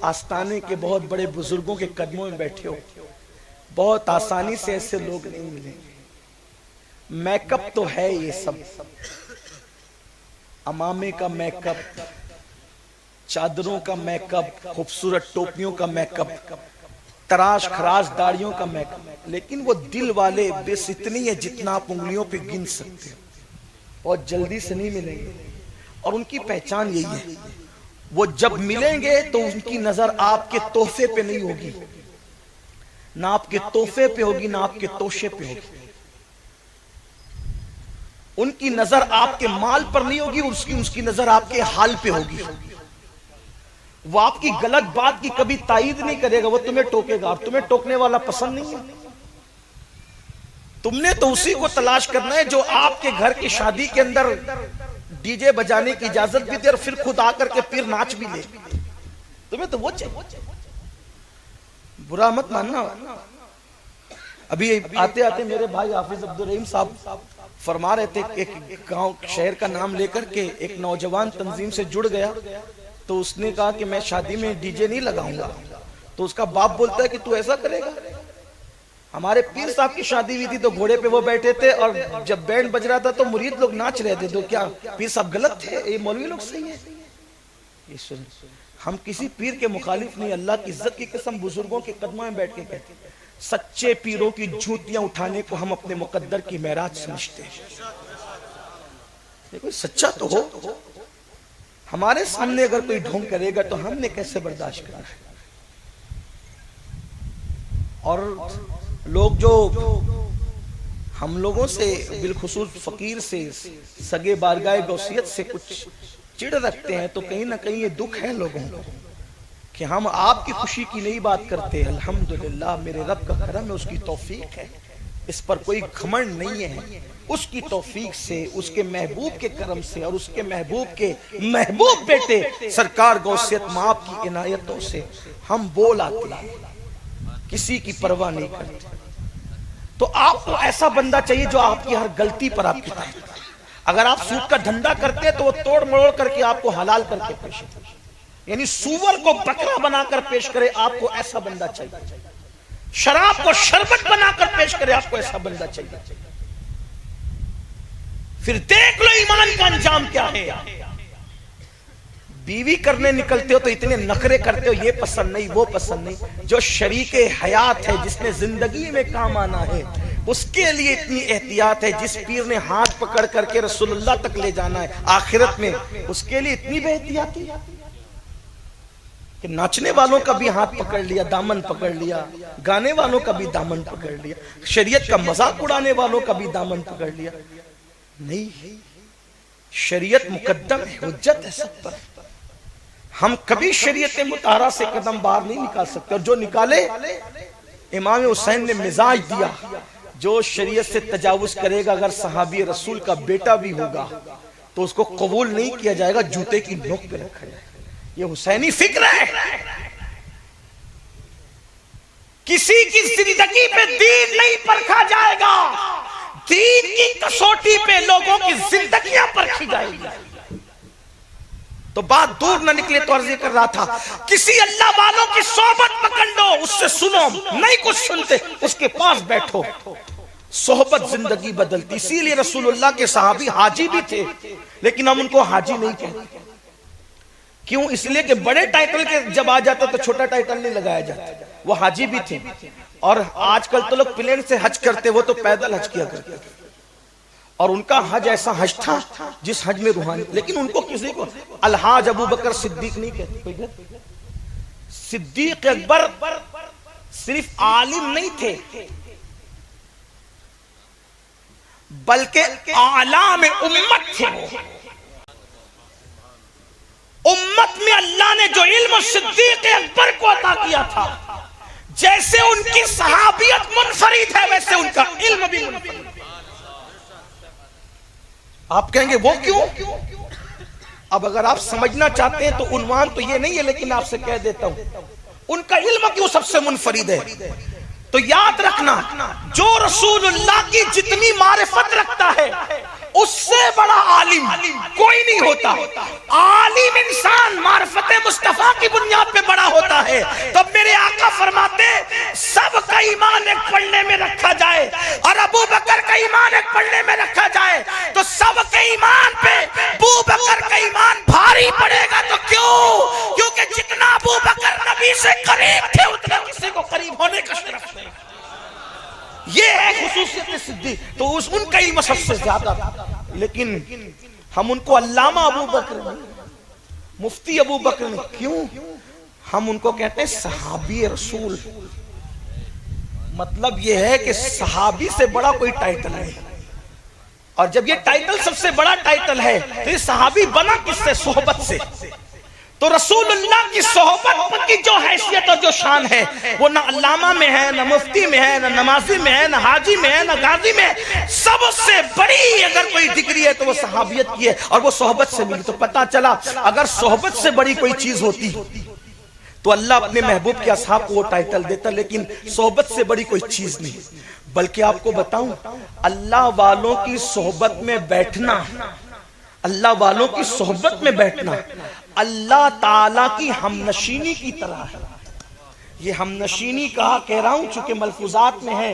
आस्थाने के बहुत बड़े बुजुर्गों के कदमों में बैठे हो, बहुत आसानी से ऐसे लोग नहीं मिलेंगे। मेकअप तो है ये सब, अमामे का मेकअप, चादरों का मेकअप, खूबसूरत टोपियों का मेकअप, तराश खराश दाढ़ियों का मेकअप, लेकिन वो दिल वाले बेस इतनी है जितना आप उंगलियों पे गिन सकते हो, बहुत जल्दी से नहीं मिलेंगे। और उनकी पहचान यही है, वो जब मिलेंगे तो उनकी नजर आपके तोहफे पे नहीं होगी, ना आपके तोहफे पे होगी, ना आपके तोशे पे होगी। उनकी नजर आपके माल पर नहीं होगी, उसकी नजर आपके हाल पे होगी। वो आपकी गलत बात की कभी तायीद नहीं करेगा, वो तुम्हें टोकेगा, और तुम्हें टोकने वाला पसंद नहीं है। तुमने तो उसी को तलाश करना है जो आपके घर की शादी के अंदर डीजे बजाने की इजाजत भी दे और फिर खुद आकर के फिर नाच भी ले। तुम्हें तो वो चाहिए, बुरा मत मानना। अभी आते आते मेरे भाई हाफिज अब्दुल रहीम साहब फरमा रहे थे, एक गांव शहर का नाम लेकर के एक नौजवान तंजीम से जुड़ गया, तो उसने कहा कि मैं शादी में डीजे नहीं लगाऊंगा। तो उसका बाप बोलता है कि तू ऐसा करेगा। हमारे पीर साहब की शादी हुई थी तो घोड़े पे वो बैठे थे, और जब बैंड बज रहा था तो मुरीद लोग नाच रहे थे। तो क्या पीर साहब गलत थे, ये मौलवी लोग सही है? ये सुन, हम किसी पीर के मुखालिफ नहीं, अल्लाह की इज्जत की कसम बुजुर्गों के कदमों में बैठ के कहते हैं, सच्चे पीरों की जूतियां उठाने को हम अपने मुकद्दर की महराज समझते हैं। कोई सच्चा तो हो, हमारे सामने अगर कोई ढोंग करेगा तो हमने कैसे बर्दाश्त करना है। और लोग जो हम लोगों से बिलखुसूस फकीर से सगे बारगाह गौसियत से कुछ चिढ़ रखते हैं, तो कहीं ना कहीं ये दुख है लोगों को कि हम आपकी खुशी की नहीं बात करते, अल्हम्दुलिल्लाह मेरे रब का करम है, उसकी तौफीक है, इस पर कोई घमंड नहीं है। उसकी तौफीक से, उसके महबूब के करम से और उसके महबूब के महबूब बेटे सरकार गौसियत माप की इनायतों से हम बोल आते हैं, किसी की परवाह नहीं करते। तो आपको ऐसा बंदा चाहिए जो आपकी हर गलती पर आपकी तारीफ करे। अगर आप सूद का धंधा करते हैं तो वो तोड़ मरोड़ करके आपको हलाल करके पेश करे, यानी सूअर को बकरा बनाकर पेश करे, आपको ऐसा बंदा चाहिए। शराब को शरबत बनाकर पेश करे, आपको ऐसा बंदा चाहिए। फिर देख लो ईमान का अंजाम क्या है। बीवी करने निकलते हो तो इतने नखरे करते हो, ये पसंद नहीं वो पसंद नहीं। जो शरीके हयात है, जिसने जिंदगी में काम आना है, उसके लिए इतनी एहतियात है। जिस पीर ने हाथ पकड़ करके रसूलुल्लाह तक ले जाना है आखिरत में, उसके लिए इतनी बेहतियाती कि नाचने वालों का भी हाथ पकड़ लिया, दामन पकड़ लिया, गाने वालों का भी दामन पकड़ लिया, शरीयत का मजाक उड़ाने वालों का भी दामन पकड़ लिया। नहीं, शरीयत मुकद्दम है, हुज्जत है सब पर। हम कभी शरीयत मुताहरा से कदम बाहर नहीं निकाल सकते, और जो निकाले, इमाम हुसैन ने मिजाज दिया, जो शरीयत से तजावुज करेगा, अगर सहाबी रसूल का बेटा भी होगा तो उसको कबूल नहीं किया जाएगा, जूते की नोक पे रखा जाएगा। ये हुसैनी फिक्र है। किसी की जिंदगी पे दीन नहीं परखा जाएगा, दीन की कसौटी पे लोगों की जिंदगियां परखी जाएगी। तो बात दूर न निकले तो अर्ज कर रहा था, किसी अल्लाह वालों की सोहबत पकड़ लो, उससे सुनो, नहीं कुछ सुनते उसके पास बैठो, सोहबत जिंदगी बदलती। इसीलिए रसूलुल्लाह के सहाबी हाजी भी थे, लेकिन हम उनको हाजी नहीं कहते। क्यों? इसलिए कि बड़े टाइटल के जब आ जाता तो छोटा टाइटल नहीं लगाया जाता। वो हाजी भी थे। और आजकल तो लोग प्लेन से हज करते, वो तो पैदल हज किया करते, और उनका हज ऐसा हज था जिस हज में रूहानी। लेकिन उनको किसी को अलहाज अबू बकर सिद्दीक नहीं कहते। सिद्दीक अकबर सिर्फ आलिम नहीं थे, बल्कि आलाम उम्मत थे। उम्मत में अल्लाह ने जो इल्म सिद्दीक अकबर को अता किया था, जैसे उनकी सहाबियत मुनफरिद है, वैसे उनका इल्म भी मुनफरिद है। आप कहेंगे वो क्यों? अब अगर आप समझना चाहते हैं तो उन्वान तो ये नहीं है, लेकिन आपसे कह देता हूं उनका इल्म क्यों सबसे मुनफरिद है। तो याद रखना, जो रसूलुल्लाह की जितनी मारिफत रखता है, उससे बड़ा आलिम कोई नहीं होता। आलिम इंसान मारिफत मुस्तफा की बुनियाद पे बड़ा होता है। तब मेरे आका फरमाते, सबका ईमान एक पलड़े में रखा जाए, और अबू बकर का ईमान एक पलड़े में रखा जाए, तो सबके ईमान पे अबू बकर का ईमान भारी पड़ेगा। तो क्यों? क्योंकि जितना अबू बकर नबी से करीब थे, उतना किसी को करीब होने का शरफ नहीं। ये है खुसूसियत सिद्दीक। तो उनका इल्म सबसे ज्यादा था, लेकिन हम उनको अल्लामा अबू बकर, मुफ्ती अबू बकर नहीं। क्यों? हम उनको कहते हैं सहाबी रसूल। मतलब ये है कि सहाबी से बड़ा कोई टाइटल नहीं, और जब ये टाइटल सबसे बड़ा टाइटल है तो ये सहाबी बना किससे? सोहबत से। तो रसूलुल्लाह की सोहबत की जो हैसियत और जो शान है, वो ना अल्लामा में है, ना मुफ्ती में है, ना नमाजी में है, ना हाजी में है, ना गाजी में है। सबसे बड़ी अगर कोई डिग्री है तो वो सहाबियत की है, और वो सोहबत से मिली। तो पता चला अगर सोहबत से बड़ी कोई चीज होती तो अल्लाह अपने महबूब के असहाब को वो टाइटल देता, लेकिन सोहबत से बड़ी कोई चीज नहीं। बल्कि आपको बताऊं, अल्लाह वालों की सोहबत में बैठना, अल्लाह वालों की सोहबत में बैठना अल्लाह ताला की हमनशीनी की तरह है। ये हमनशीनी कहा कह रहा हूं चूंकि मलफूजात में है।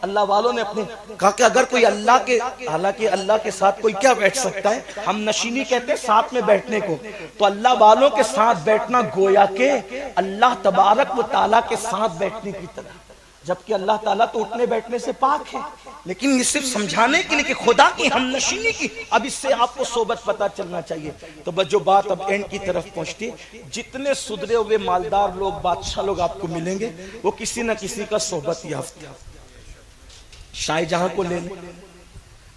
अल्लाह वालों ने अपने कहा कि अगर कोई अल्लाह के, हालांकि अल्लाह के साथ कोई क्या बैठ सकता है, हमनशीनी कहते हैं साथ में बैठने को। तो अल्लाह वालों के साथ बैठना गोया के अल्लाह तबारक व ताला के साथ बैठने की तरह, जबकि अल्लाह ताला तो उठने बैठने से पाक है। लेकिन ये सिर्फ समझाने के लिए कि खुदा की हमनशीनी की। अब इससे आपको सोबत पता चलना चाहिए। तो बस जो बात अब एंड की तरफ पहुंचती, जितने सुधरे हुए मालदार लोग, बादशाह लोग आपको मिलेंगे, वो किसी न किसी का सोबत याफ्ता। शाहजहां को ले लें,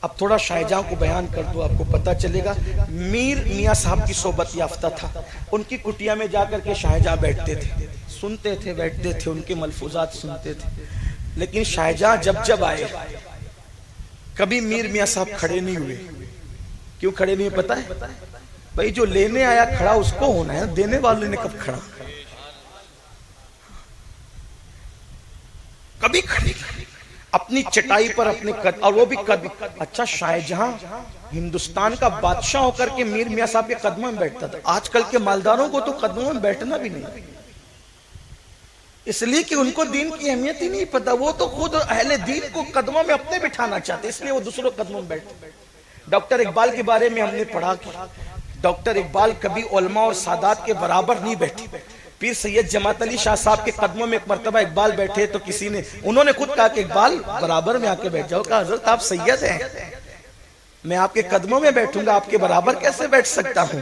अब थोड़ा शाहजहां को बयान कर दो, आपको पता चलेगा। मीर मियाँ साहब की सोबत याफ्ता था, उनकी कुटिया में जाकर के शाहजहां बैठते थे, सुनते थे, बैठते थे, उनके मलफूजात सुनते थे। लेकिन शाहजहां जब जब आए, कभी मीर मियाँ साहब खड़े नहीं हुए। क्यों खड़े नहीं हुए पता है? भाई जो लेने आया खड़ा उसको होना है, देने वाले ने कब खड़ा? कभी खड़े अपनी चटाई पर अपने कद, और वो भी कद। अच्छा, शाहजहां हिंदुस्तान का बादशाह होकर के मीर मियाँ साहब के कदमों में बैठता था। आजकल के मालदारों को तो कदमों में बैठना भी नहीं, इसलिए कि उनको दीन की अहमियत ही नहीं पता। वो तो खुद अहले दीन को कदमों में अपने बिठाना चाहते, इसलिए वो दूसरों कदमों में बैठते। डॉक्टर इकबाल के बारे में हमने पढ़ा कि डॉक्टर इकबाल कभी उलमा और सादात के बराबर नहीं बैठे। पीर सैयद जमात अली शाह साहब के कदमों में एक मर्तबा इकबाल बैठे तो किसी ने, उन्होंने खुद कहा कि इकबाल बराबर में आके बैठ जाओ। कहा हजरत आप सैयद हैं, मैं आपके कदमों में बैठूंगा, आपके बराबर कैसे बैठ सकता हूं?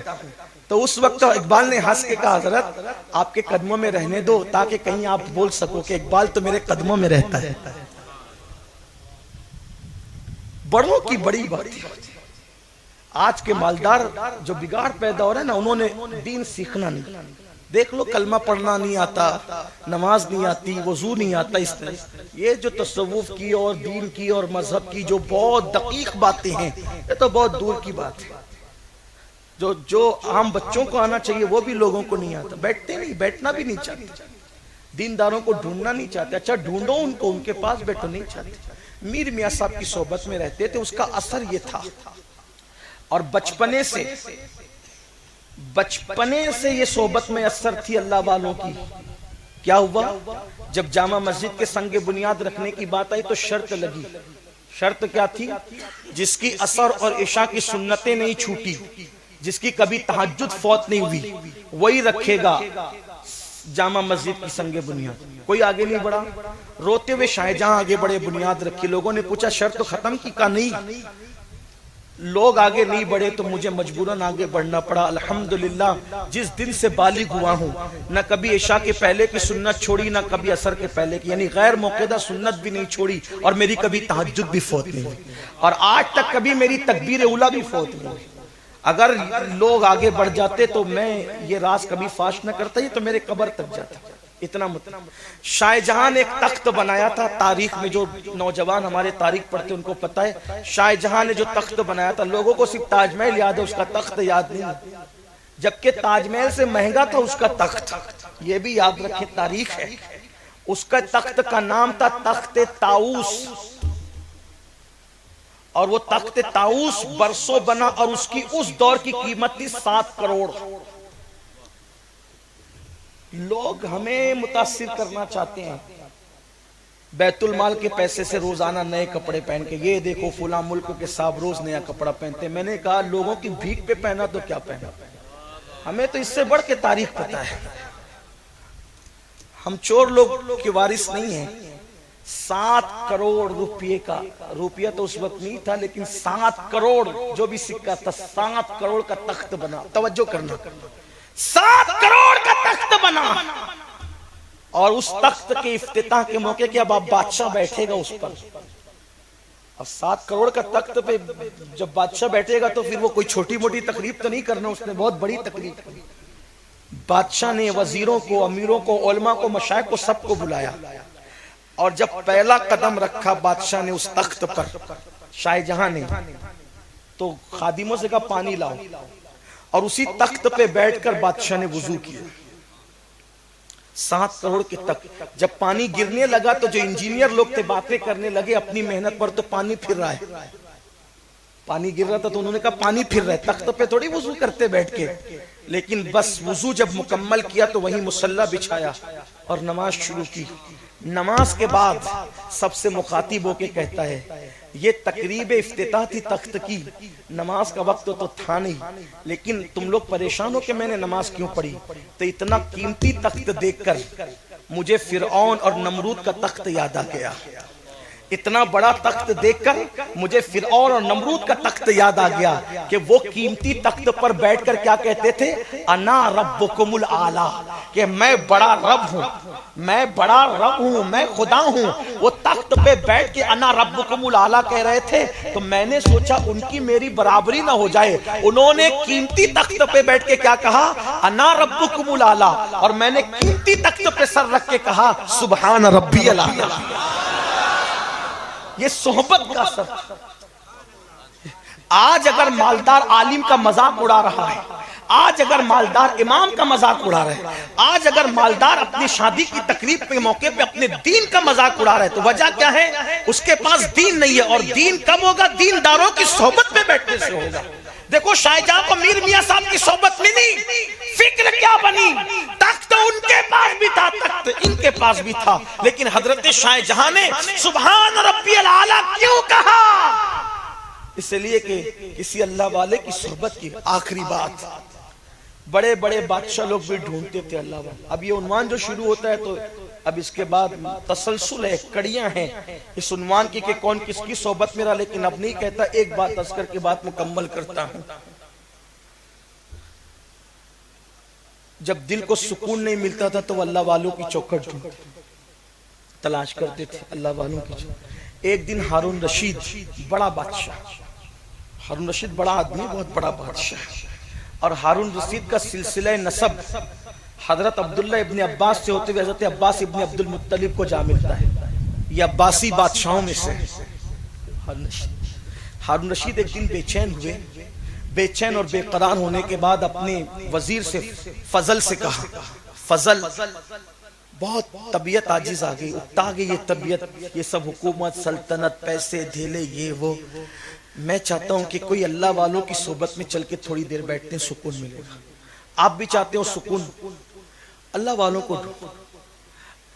तो उस वक्त इकबाल ने हंस के कहा हजरत आपके कदमों में रहने दो, ताकि कहीं आप बोल सको कि इकबाल तो मेरे कदमों में रहता है। बड़ों की बड़ी बात। आज के मालदार जो बिगाड़ पैदा हो रहा है ना, उन्होंने दीन सीखना नहीं। देख लो, कलमा पढ़ना नहीं आता, नमाज नहीं आती, वजू नहीं आता। इस तरह ये जो तसव्वुफ की और दीन की और मजहब की जो बहुत दकीक बातें हैं, ये तो बहुत दूर की बात है। जो आम बच्चों को आना चाहिए वो भी लोगों को नहीं आता। बैठते नहीं, बैठना भी नहीं चाहते, दीनदारों को ढूंढना नहीं चाहते। अच्छा ढूंढो उनको, उनके पास बैठो नहीं चाहते। मीर मियाँ साहब की सोबत में रहते थे, उसका असर ये था। और बचपने से ये सोबत में असर थी अल्लाह वालों की। क्या हुआ? जब जामा मस्जिद के संगे बुनियाद रखने की बात आई तो शर्त लगी। शर्त क्या थी? जिसकी असर और इशा की सुन्नतें नहीं छूटी, जिसकी कभी तहज्जुद फौत नहीं हुई, वही रखेगा जामा मस्जिद की संगे बुनियाद। कोई आगे नहीं बढ़ा। रोते हुए शाहजहां आगे बढ़े, बुनियाद रखी। लोगों ने पूछा शर्त खत्म की? का नहीं। लोग आगे नहीं बढ़े तो मुझे मजबूरन आगे बढ़ना पड़ा। अल्हम्दुलिल्लाह, जिस दिन से बालिग हुआ हूँ, न कभी इशा के पहले की सुन्नत छोड़ी, न कभी असर के पहले की, यानी गैर मौक़िदा सुन्नत भी नहीं छोड़ी, और मेरी कभी तहज्जुद भी फौत नहीं हुई, और आज तक कभी मेरी तकबीर उला भी फौत नहीं हुई। अगर लोग आगे बढ़ जाते तो मैं ये राज कभी फाश न करता, ही तो मेरे कब्र तक जाता। इतना मतलब शाहजहां ने एक तख्त बनाया था। तारीख में जो नौजवान हमारे तारीख पढ़ते उनको पता है, शाहजहां ने जो तख्त बनाया था, लोगों को सिर्फ ताजमहल याद है, उसका तख्त याद नहीं। जबकि ताजमहल से महंगा था उसका तख्त, ये भी याद रखें, तारीख है। उसका तख्त का नाम था तख्त ताऊस, और वो तख्त ताऊस बरसों बना, और उसकी उस दौर की कीमत थी 7 करोड़। लोग हमें मुतासिर करना चाहते हैं, बैतुल माल के पैसे से रोजाना नए कपड़े पहन के, ये देखो फुला मुल्क के साहब रोज नया कपड़ा पहनते हैं। मैंने कहा लोगों की भीख पे पहना तो क्या पहना, हमें तो इससे बढ़ के तारीख पता है। हम चोर लोग के वारिस नहीं हैं। 7 करोड़ रुपये का, रुपया तो उस वक्त नहीं था, लेकिन 7 करोड़ जो भी सिक्का था, 7 करोड़ का तख्त बना। तवज्जो करना, 7 करोड़ का तख्त बना, और उस तख्त के इफ्तिताह के मौके के अब बादशाह बैठेगा उस पर। अब 7 करोड़ का तख्त पे जब बादशाह बैठेगा तो फिर वो कोई छोटी मोटी तकरीब तो नहीं करना, उसने बहुत बड़ी तकरीब की। बादशाह ने वजीरों को, अमीरों को, उलमा को, मशाइख को, सबको बुलाया, और जब पहला कदम रखा बादशाह ने उस तख्त पर, शाहजहां ने, तो खादिमों से कहा पानी लाओ, और उसी तख्त पे बैठकर बादशाह ने वुजू किया। 7 करोड़ के तख्त, जब पानी गिरने लगा तो जो इंजीनियर लोग थे बातें करने लगे अपनी मेहनत पर, तो पानी फिर रहा है। पानी गिर रहा था तो उन्होंने कहा पानी फिर रहा है, तख्त पे थोड़ी वुजू करते बैठ के। लेकिन बस वुजू जब मुकम्मल किया तो वहीं मुसल्ला बिछाया और नमाज शुरू की। नमाज के बाद सबसे मुखातिब होके कहता है, ये तकरीब इफ्तिताह थी तख्त की, नमाज का वक्त तो था नहीं, लेकिन तुम लोग परेशान हो कि मैंने नमाज क्यों पढ़ी। तो इतना कीमती तख्त देखकर मुझे फिरऔन और नमरूद का तख्त याद आ गया। इतना बड़ा तख्त देखकर मुझे फिरऔन और नमरूद का तख्त याद आ गया कि वो कीमती तख्त पर बैठकर क्या कहते थे, अना रब्बुकुमुल आला, कि मैं बड़ा रब हूं, मैं बड़ा रब हूं, मैं खुदा हूं। वो तख्त पे बैठ के अना रब्बुकुमुल आला कह रहे थे। तो मैंने सोचा उनकी मेरी बराबरी ना हो जाए, उन्होंने कीमती तख्त पे बैठ के क्या कहा, अना रब्बुकुमुल आला, और मैंने कीमती तख्त पे सर रख के कहा सुभान रब्बियल आला। ये सोहबत का असर। आज अगर मालदार आलिम का मजाक उड़ा रहा है, आज अगर मालदार इमाम का मजाक उड़ा रहा है, आज अगर मालदार अपनी शादी की तकरीब के मौके पे अपने दीन का मजाक उड़ा रहा है, तो वजह क्या है, उसके पास दीन नहीं है। और दीन कब होगा, दीनदारों की सोहबत में बैठने से होगा। देखो शाहजहां को मीर मियां साहब की सोहबत मिली, फिक्र क्या बनी, तख्त उनके पास भी था, तख्त इनके पास भी था, लेकिन हजरत शाहजहां ने सुभान रब्बियल आला क्यों कहा, इसलिए कि किसी अल्लाह वाले की सोहबत की। आखिरी बात, बड़े बड़े बादशाह लोग भी ढूंढते थे अल्लाह वाले। अब ये उन्वान जो शुरू होता है, तो अब इसके बाद तसलसल है, कड़ियां हैं इस उन्वान की कि कौन किसकी सोहबत में रहा, लेकिन अब नहीं कहता, एक बात अस्कर के बात मुकम्मल करता हूं। जब दिल को सुकून नहीं मिलता था तो अल्लाह वालों की चौखट ढूंढते, तलाश करते थे अल्लाह वालों की। एक दिन हारून रशीद, बड़ा बादशाह, हारून रशीद बड़ा आदमी, बहुत बड़ा बादशाह, और हारून रशीद का सिलसिला नसब हजरत अब्दुल्ला इब्ने अब्बास से होते हुए हजरत अब्बास इब्ने अब्दुल मुत्तलिब को जा मिलता है। ये अब्बासी बादशाहों में से हारून रशीद एक दिन बेचैन हुए, बेचैन और बेकरार होने के बाद अपने वजीर से फजल से कहा, फजल बहुत तबीयत आजिज आ गई, उकता गई ये तबीयत, ये सब हुकूमत सल्तनत पैसे धेले ये वो, मैं चाहता हूं कि कोई अल्लाह वालों की सोबत में चल के थोड़ी देर बैठते हैं, सुकून मिलेगा। आप भी चाहते हो सुकून, अल्लाह वालों को ढूंढो।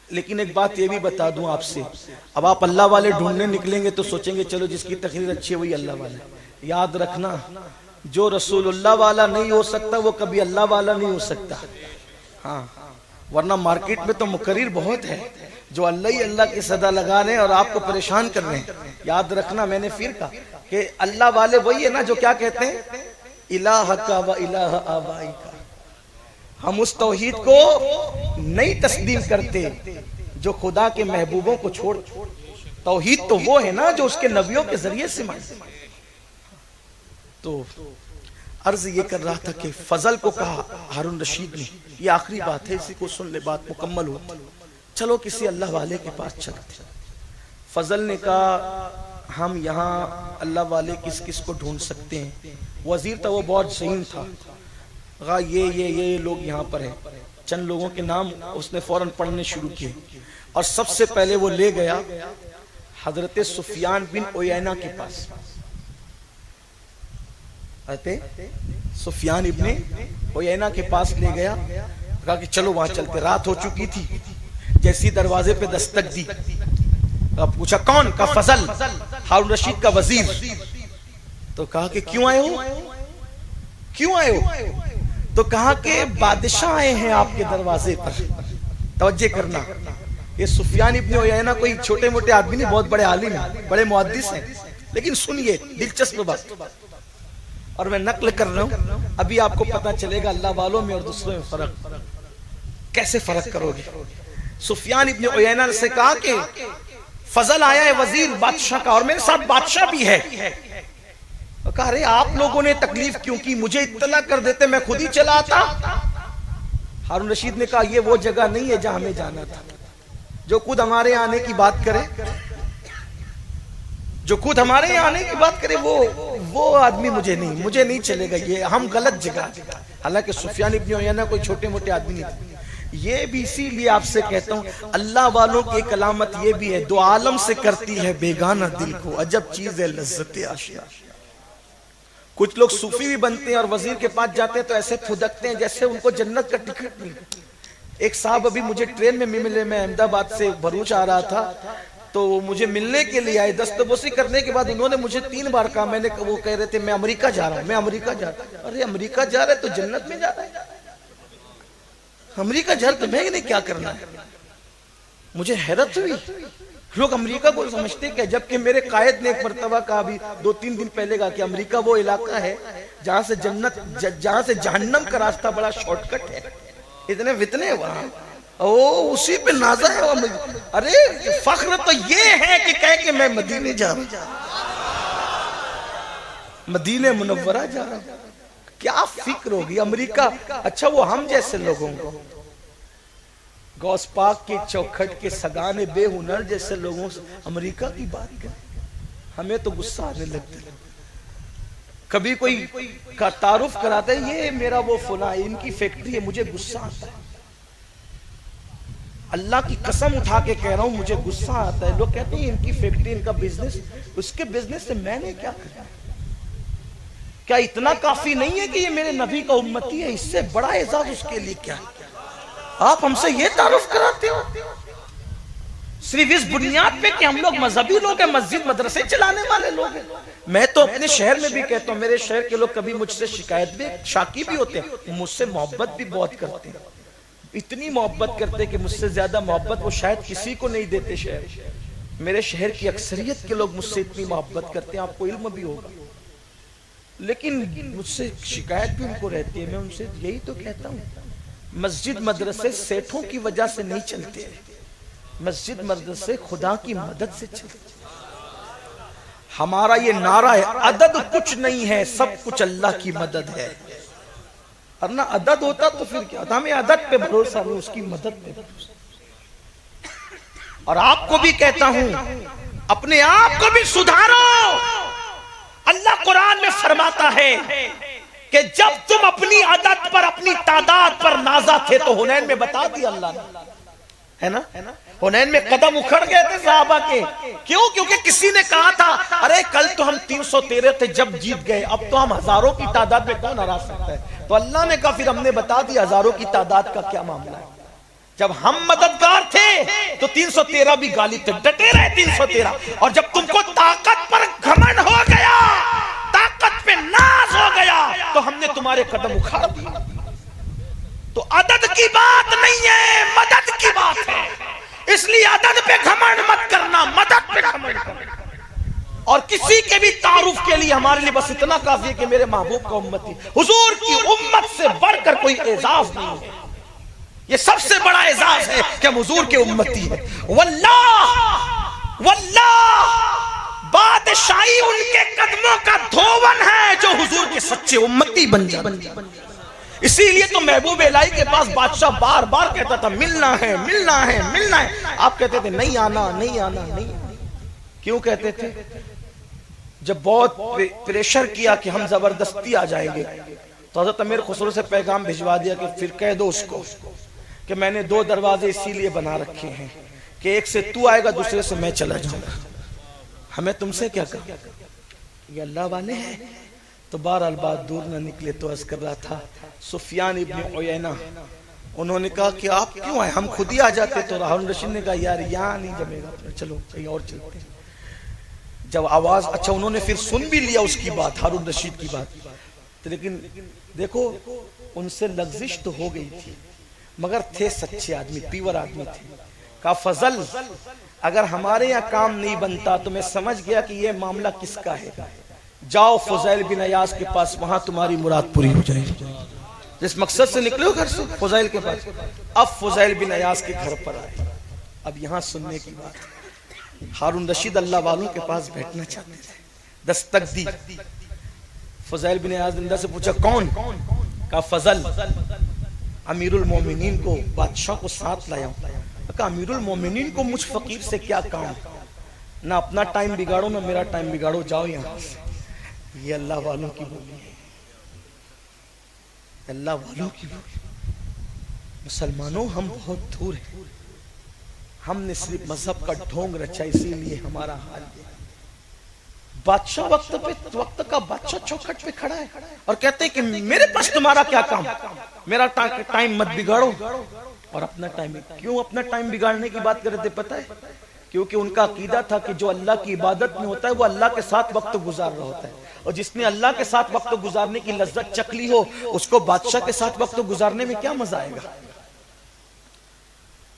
लेकिन एक बात ये भी बता दूं आपसे, अब आप अल्लाह वाले ढूंढने निकलेंगे तो सोचेंगे चलो जिसकी तकरीर अच्छी है वही अल्लाह वाला। याद रखना, जो रसूलुल्लाह वाला नहीं हो सकता वो कभी अल्लाह वाला नहीं हो सकता। हाँ, वरना मार्केट में तो मुकर्रिर बहुत है जो अल्लाह ही अल्लाह की सदा लगा रहे हैं और आपको परेशान कर रहे हैं। याद रखना, मैंने फिर कहा कि अल्लाह वाले वही है ना जो क्या कहते हैं, इलाह का व इलाह आबाई का। हम उस तौहीद को नहीं तस्लीम करते जो खुदा के महबूबों को छोड़। तौहीद तो वो है ना जो उसके नबियों के जरिए से माने। तो अर्ज ये कर रहा था कि फजल को कहा हारून रशीद ने, ये आखिरी बात है, इसी को सुन ले, बात मुकम्मल हो, चलो किसी अल्लाह वाले के पास चलते। फजल ने कहा हम यहाँ अल्लाह वाले किस किस को ढूंढ सकते हैं। वजीर था वो बहुत ज़हीन था, कहा ये लोग यहाँ पर हैं। चंद लोगों के नाम उसने फौरन पढ़ने शुरू किए और सबसे पहले वो ले गया हजरत सुफियान बिन उयैना के पास। सुफियान इब्ने उयैना के पास ले गया, कहा कि चलो वहां चलते। रात हो चुकी थी, जैसी दरवाजे पे दस्तक दी, पूछा कौन? का फजल, हारून रशीद का वजीर। तो कहा कि क्यों आए हो, क्यों आए हो? तो कहा कि बादशाह आए हैं आपके दरवाजे पर। तवज्जो करना, ये सुफियान इब्ने उयैना कोई छोटे मोटे आदमी नहीं, बहुत बड़े आलिम हैं, बड़े मुहद्दिस हैं। लेकिन सुनिए दिलचस्प बात, और मैं नकल कर रहा हूं, अभी आपको पता चलेगा अल्लाह वालों में और दूसरों में फर्क, कैसे फर्क करोगे। सुफियान इब्ने उयैना से कहा कि फजल आया है वजीर बादशाह का, और मेरे साथ बादशाह भी है। कहा अरे आप लोगों ने तकलीफ क्यों की, मुझे इत्तला कर देते, मैं खुद ही चला आता। हारून रशीद ने कहा ये वो जगह नहीं है जहां हमें जाना था। जो खुद हमारे आने की बात करे, जो खुद हमारे यहाँ आने की बात करे, वो आदमी मुझे नहीं चलेगा, ये हम गलत जगह। हालांकि सुफियान इब्ने उयैना कोई छोटे मोटे आदमी नहीं थे। ये भी इसीलिए आपसे कहता हूं अल्लाह वालों की एक अलामत ये भी है, दो आलम से करती है बेगाना दिल को, अजब चीज है लज्जत आशिया। कुछ लोग सूफी भी बनते हैं और वजीर के पास जाते हैं तो ऐसे फुदकते हैं जैसे उनको जन्नत का टिकट मिले। एक साहब अभी मुझे ट्रेन में मिले, मैं अहमदाबाद से भरूच आ रहा था, तो मुझे मिलने के लिए आए। दस्तबोसी करने के बाद उन्होंने मुझे 3 बार कहा, मैंने वो कह रहे थे मैं अमेरिका जा रहा हूं, मैं अमेरिका जा रहा हूं। अरे अमेरिका जा रहे तो जन्नत में जा रहा है, अमेरिका जा रहे तो मैं नहीं क्या करना है। मुझे हैरत हुई, लोग अमेरिका को समझते क्या, जबकि मेरे कायद ने एक मर्तबा कहा, अभी 2-3 दिन पहले कहा कि अमेरिका वो इलाका है जहां से जहां से जहन्नम का रास्ता बड़ा शॉर्टकट है। इतने वितने वहां, ओ उसी पे नाजा है। अरे फख्र तो ये है कि कह के मैं मदीने जा रहा हूं, मदीने मुनव्वरा जा रहा हूं। क्या फिक्र होगी अमेरिका। अच्छा वो हम जैसे लोगों को, गौस पाक के चौखट के सगाने बेहुनर जैसे लोगों से अमेरिका की बात करें, हमें तो गुस्सा आने लगता है। कभी कोई का तारुफ कराता है, ये मेरा वो फुला, इनकी फैक्ट्री है, मुझे गुस्सा आता है। अल्लाह की कसम उठा के कह रहा हूं, मुझे गुस्सा आता है। लोग कहते हैं इनकी फैक्ट्री, इनका बिजनेस, उसके बिजनेस से मैंने क्या करना? क्या इतना काफी नहीं है कि ये मेरे नबी का उम्मती है? इससे बड़ा एजाज उसके लिए क्या है? आप हमसे ये तारुफ कराते हो सिर्फ इस बुनियाद पे कि हम लोग मजहबी लोग हैं, मस्जिद मदरसे चलाने वाले लोग हैं। मैं तो अपने शहर में भी कहता हूँ, मेरे शहर के लोग कभी मुझसे शिकायत भी, शाकी भी होते हैं, मुझसे मोहब्बत भी बहुत करते हैं। इतनी मोहब्बत करते कि मुझसे ज्यादा मोहब्बत वो शायद किसी को नहीं देते शहर। मेरे शहर की अक्सरियत के लोग मुझसे इतनी मोहब्बत करते हैं, आपको इल्म भी होगा, लेकिन मुझसे शिकायत भी उनको रहती है। मैं उनसे यही तो कहता हूँ, मस्जिद मदरसे सेठों की वजह से नहीं चलते, मस्जिद मदरसे खुदा की मदद से चलते। हमारा ये नारा है, अदद कुछ नहीं है, सब कुछ अल्लाह की मदद है। और ना अदद होता तो फिर क्या होता? हमें अदद पे भरोसा नहीं, उसकी मदद पे भरोसा। और आपको भी कहता हूं, अपने आप को भी सुधारो। अल्लाह कुरान में फरमाता है कि जब तुम अपनी अदद पर, अपनी तादाद पर नाजा थे तो हुनैन में बता दिया अल्लाह ने, है ना? हुनैन में कदम उखड़ गए थे सहाबा के। क्यों? क्योंकि किसी ने कहा था, अरे कल तो हम 313 थे जब जीत गए, अब तो हम हजारों की तादाद में कौन हरा सकता है? तो अल्लाह ने कहा, फिर हमने बता दिया हजारों की तादाद का क्या मामला है। जब हम मददगार थे तो 313 भी गालिब थे, डटे रहे 313। और जब तुमको ताकत पर घमंड हो गया, ताकत पे नाज हो गया, तो हमने तुम्हारे कदम उखाड़ दिए। तो अदद की बात नहीं है, मदद की बात है। इसलिए अदद पे घमंड मत करना, मदद पे घमंड करना। और किसी के भी तारुफ के लिए हमारे लिए बस इतना काफी है कि मेरे महबूब का उम्मती, हुजूर की उम्मत से बढ़कर कोई एजाज नहीं है। ये सबसे बड़ा एजाज है कि हम हुजूर के उम्मती हैं। वल्लाह वल्लाह, बादशाही उनके कदमों का धोवन है जो हुजूर के सच्चे उम्मती बन जाए। इसीलिए तो महबूब इलाही के पास बादशाह बार बार कहता था, मिलना है, मिलना है, मिलना है। आप कहते थे नहीं आना, नहीं आना, नहीं। क्यों कहते थे? जब बहुत प्रेशर किया कि हम जबरदस्ती आ जाएंगे, तो हज़रत अमीर खुसरो से पैगाम भिजवा दिया कि फिर कह दो उसको कि मैंने 2 दरवाजे इसीलिए बना रखे हैं कि एक से तू आएगा, दूसरे से मैं चला जाऊंगा। हमें तुमसे क्या कहा? ये अल्लाह वाले हैं। तो बहरहाल बात दूर न निकले तो अर्ज कर रहा था, सुफियान इब्न उयैना, उन्होंने कहा कि आप क्यों आए, हम खुद ही आ जाते। तो हारून रशीद ने कहा, यार यहाँ नहीं जमेगा, चलो कहीं और चलते हैं। जब आवाज, अच्छा उन्होंने फिर सुन भी लिया उसकी बात, हारून रशीद की बात, तो लेकिन देखो उनसे लग्जिश तो हो गई थी, मगर थे सच्चे आदमी, पीवर आदमी थे। कहा फजल, अगर हमारे यहाँ काम नहीं बनता तो मैं समझ गया कि ये मामला किसका है। जाओ फुजैल बिन अयास के पास, वहां तुम्हारी मुराद पूरी हो जाएगी। जिस मकसद से निकले हो घर से, फुजैल के पास। अब फुजैल बिन अयास के घर पर आए। अब यहाँ सुनने की बात, हारून रशीद अल्लाह वालों के पास बैठना चाहते थे, दस्तक दी। फुजैल बिन अयास अंदर से पूछा, कौन? कहा फजल, अमीरुल मोमिनीन को, बादशाह को साथ लाया हूं। कहा अमीरुल मोमिनीन को मुझ फकीर से क्या काम? ना अपना टाइम बिगाड़ो ना मेरा टाइम बिगाड़ो, जाओ यहाँ से। ये अल्लाह वालों की बोली है, अल्लाह वालों की बोली। मुसलमानों हम बहुत दूर हैं, हमने सिर्फ मजहब का ढोंग रचा, इसीलिए हमारा हाल है। बादशाह वक्त का बादशाह चौखट पे खड़ा है और कहते हैं कि मेरे पास तुम्हारा क्या काम, मेरा टाइम मत बिगाड़ो। और अपना टाइम, क्यों अपना टाइम बिगाड़ने की बात कर रहे थे पता है? क्योंकि उनका अकीदा था कि जो अल्लाह की इबादत में होता है वो अल्लाह के साथ वक्त गुजार रहा होता है, और जिसने अल्लाह के साथ वक्त गुजारने की लज्जत चख ली हो, उसको बादशाह के साथ वक्त गुजारने में क्या मजा आएगा।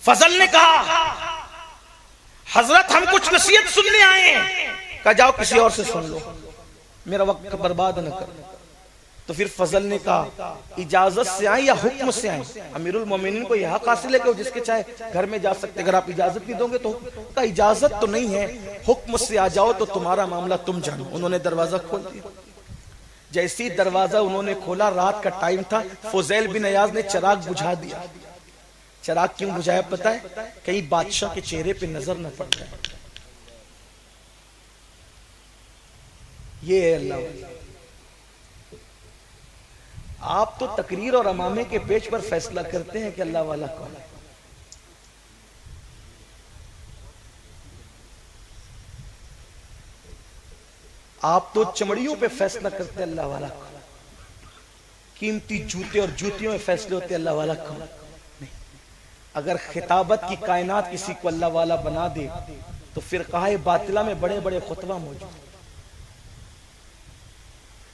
फजल ने कहा, हजरत हम कुछ नसीहत सुनने आए हैं। कहा जाओ किसी और से सुन लो, मेरा वक्त बर्बाद न कर। तो फिर फजल ने कहा इजाजत से आए या हुक्म से आए? अमीरुल मोमिनीन को यह हक हासिल है कि जिसके चाहे घर में जा सकते, अगर आप इजाजत नहीं दोगे तो। का इजाजत तो नहीं है, हुक्म से आ जाओ तो तुम्हारा मामला तुम जानो। उन्होंने दरवाजा खोल दिया। जैसी दरवाजा उन्होंने खोला, रात का टाइम था, फुजैल बिन अयाज ने चिराग बुझा दिया। चिराग क्यों बुझाया पता है? कहीं बादशाह के चेहरे पे नजर न पड़ जाए। ये है अल्लाह। आप तो तकरीर और अमामे के पेज पर फैसला करते हैं कि अल्लाह वाला कौन है। आप तो चमड़ियों पे फैसला करते हैं अल्लाह वाला कौन। कीमती जूते और जूतियों में फैसले होते अल्लाह वाला कौन नहीं। अगर खिताबत की कायनात किसी को अल्लाह वाला बना दे तो फिर कहा बातिला में बड़े बड़े खुतबा मौजूद।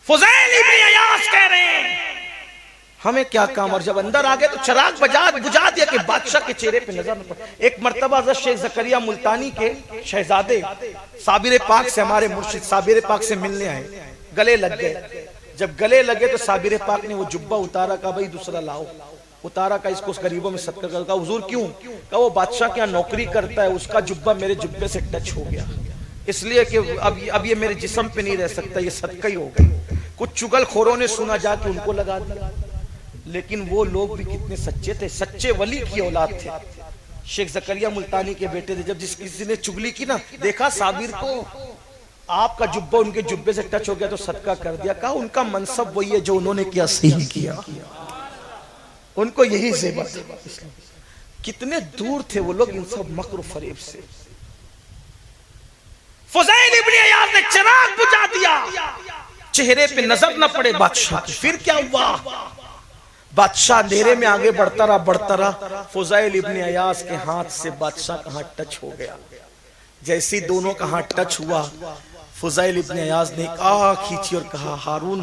फुज़ैल इब्न अयास कह रहे हैं हमें क्या काम। और जब अंदर आ गए तो चिराग बुझा दिया कि बादशाह के चेहरे पे नजर न पड़े। एक मर्तबा हज़रत शेख ज़करिया मुल्तानी के शहजादे साबिर पाक से, हमारे मुर्शिद साबिर पाक से मिलने आए, गले लग गए। जब गले लगे तो साबिर पाक ने वो जुब्बा उतारा, कहा भाई दूसरा लाओ। उतारा, का इसको उस गरीबों में सदका कर। कहा हुजूर क्यों? कहा वो बादशाह के यहाँ नौकरी करता है, उसका जुब्बा मेरे जुब्बे से टच हो गया, इसलिए कि अब ये मेरे जिस्म पे नहीं रह सकता, ये सदका ही हो गई। कुछ चुगलखोरों ने सुना, जाके उनको लगा दिया। लेकिन वो लोग भी कितने सच्चे थे, सच्चे वली की औलाद थे। शेख ज़करिया मुल्तानी के बेटे थे। जब जिस किसी ने चुगली की ना, देखा साबिर को आपका जुब्बा उनके जुब्बे से टच हो गया तो सदका कर दिया। कहा उनका मनसब वही है जो उन्होंने किया, सही किया, उनको यही ज़ेबा था। कितने दूर थे वो लोग इन सब मकर फरेब से। फुज़ैल इब्न अयाज ने चिराग बुझा दिया, चेहरे पे नजर न पड़े बादशाह की। फिर क्या हुआ? बादशाह अंधेरे में आगे बढ़ता रहा। फुज़ैल इब्न अयाज के हाथ से बादशाह का हाथ टच हो गया। जैसे दोनों का हाथ टच हुआ, फुज़ैल इब्न अयाज ने एक आह खींची और कहा हारून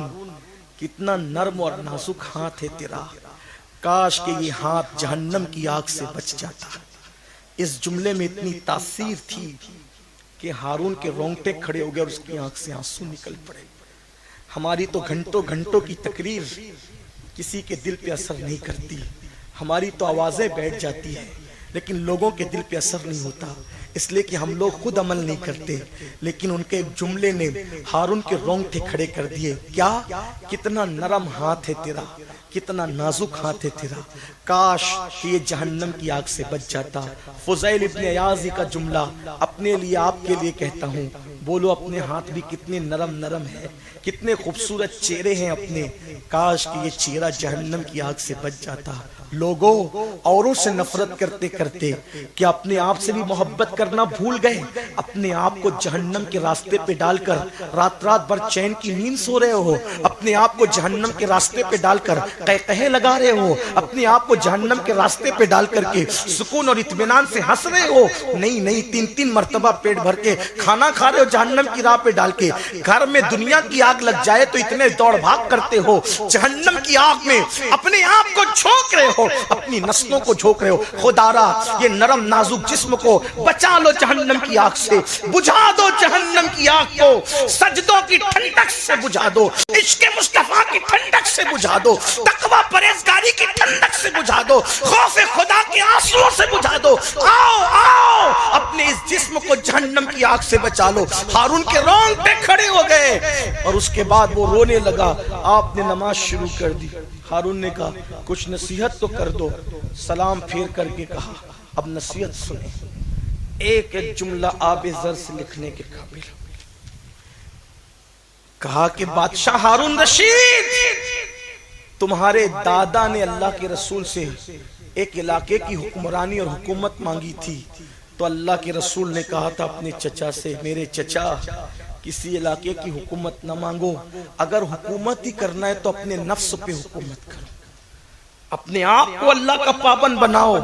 कितना नर्म और नाजुक हाथ है तेरा, काश के ये हाथ जहन्नम की आग से बच जाता। इस जुमले में इतनी तासीर थी कि हारून के रोंगटे खड़े हो गए और उसकी आंख से आंसू निकल पड़े। हमारी तो घंटों घंटों की तकरीर किसी के दिल पे असर नहीं करती, हमारी तो आवाजें बैठ जाती है, लेकिन लोगों के दिल पे असर नहीं होता, इसलिए कि हम लोग खुद अमल नहीं करते। लेकिन उनके एक जुमले ने हारून के रोंगटे खड़े कर दिए। क्या? कितना नरम हाथ है तेरा, कितना नाजुक हाथ है तेरा, काश कि ये जहन्नम की आग से बच जाता। फुज़ैल इब्न अयाज़ी का जुमला अपने लिए, आपके लिए कहता हूँ, बोलो अपने हाथ भी कितने नरम नरम है, कितने खूबसूरत चेहरे हैं अपने, काश कि ये चेहरा जहन्नम की आग से बच जाता। लोगों औरों से नफरत करते करते क्या अपने आप से भी मोहब्बत करना भूल गए? अपने आप को जहन्नम के रास्ते पे डालकर रात रात भर चैन की नींद सो रहे हो, अपने आप को जहन्नम के रास्ते पे डालकर कह लगा रहे हो, अपने आप को जहन्नम के रास्ते पे डाल करके सुकून और इत्मीनान से हंस रहे हो। नहीं नहीं, 3-3 मर्तबा पेट भर के खाना खा रहे हो जहन्नम की राह पे डाल के। घर में दुनिया की आग लग जाए तो इतने दौड़ भाग करते हो, जहन्नम की आग में अपने आप को झोंक रहे हो, अपनी नस्लों को झोंक रहे हो। खुदारा ये नरम नाजुक जिस्म को बचा लो जहन्नम की आग से, बुझा दो जहन्नम की आग को, सजदों की ठंडक से बुझा दो, इश्क़ मुस्तफा की ठंडक से बुझा दो, तकवा परहेज़गारी की ठंडक से बुझा दो, खौफ खुदा के आंसुओं से बुझा दो। आओ आओ अपने इस जिस्म को जहन्नम की आग से बचा लो। हारून के रोंगटे खड़े हो गए और उसके बाद वो रोने लगा। आपने नमाज शुरू कर दी। हारून ने कहा कुछ नसीहत तो कर दो। सलाम फेर करके कहा अब नसीहत सुने, एक एक जुमला आबे ज़र से लिखने के काबिल। कहा कि बादशाह हारून रशीद, तुम्हारे दादा ने अल्लाह के रसूल से एक इलाके की हुक्मरानी और हुकूमत मांगी थी, तो अल्लाह के रसूल ने कहा था अपने चचा से, मेरे चचा किसी इलाके की हुकूमत न मांगो, अगर हुकूमत ही करना है तो अपने नफ्स पे हुकूमत करो, अपने आप को अल्लाह का पाबंद बनाओ।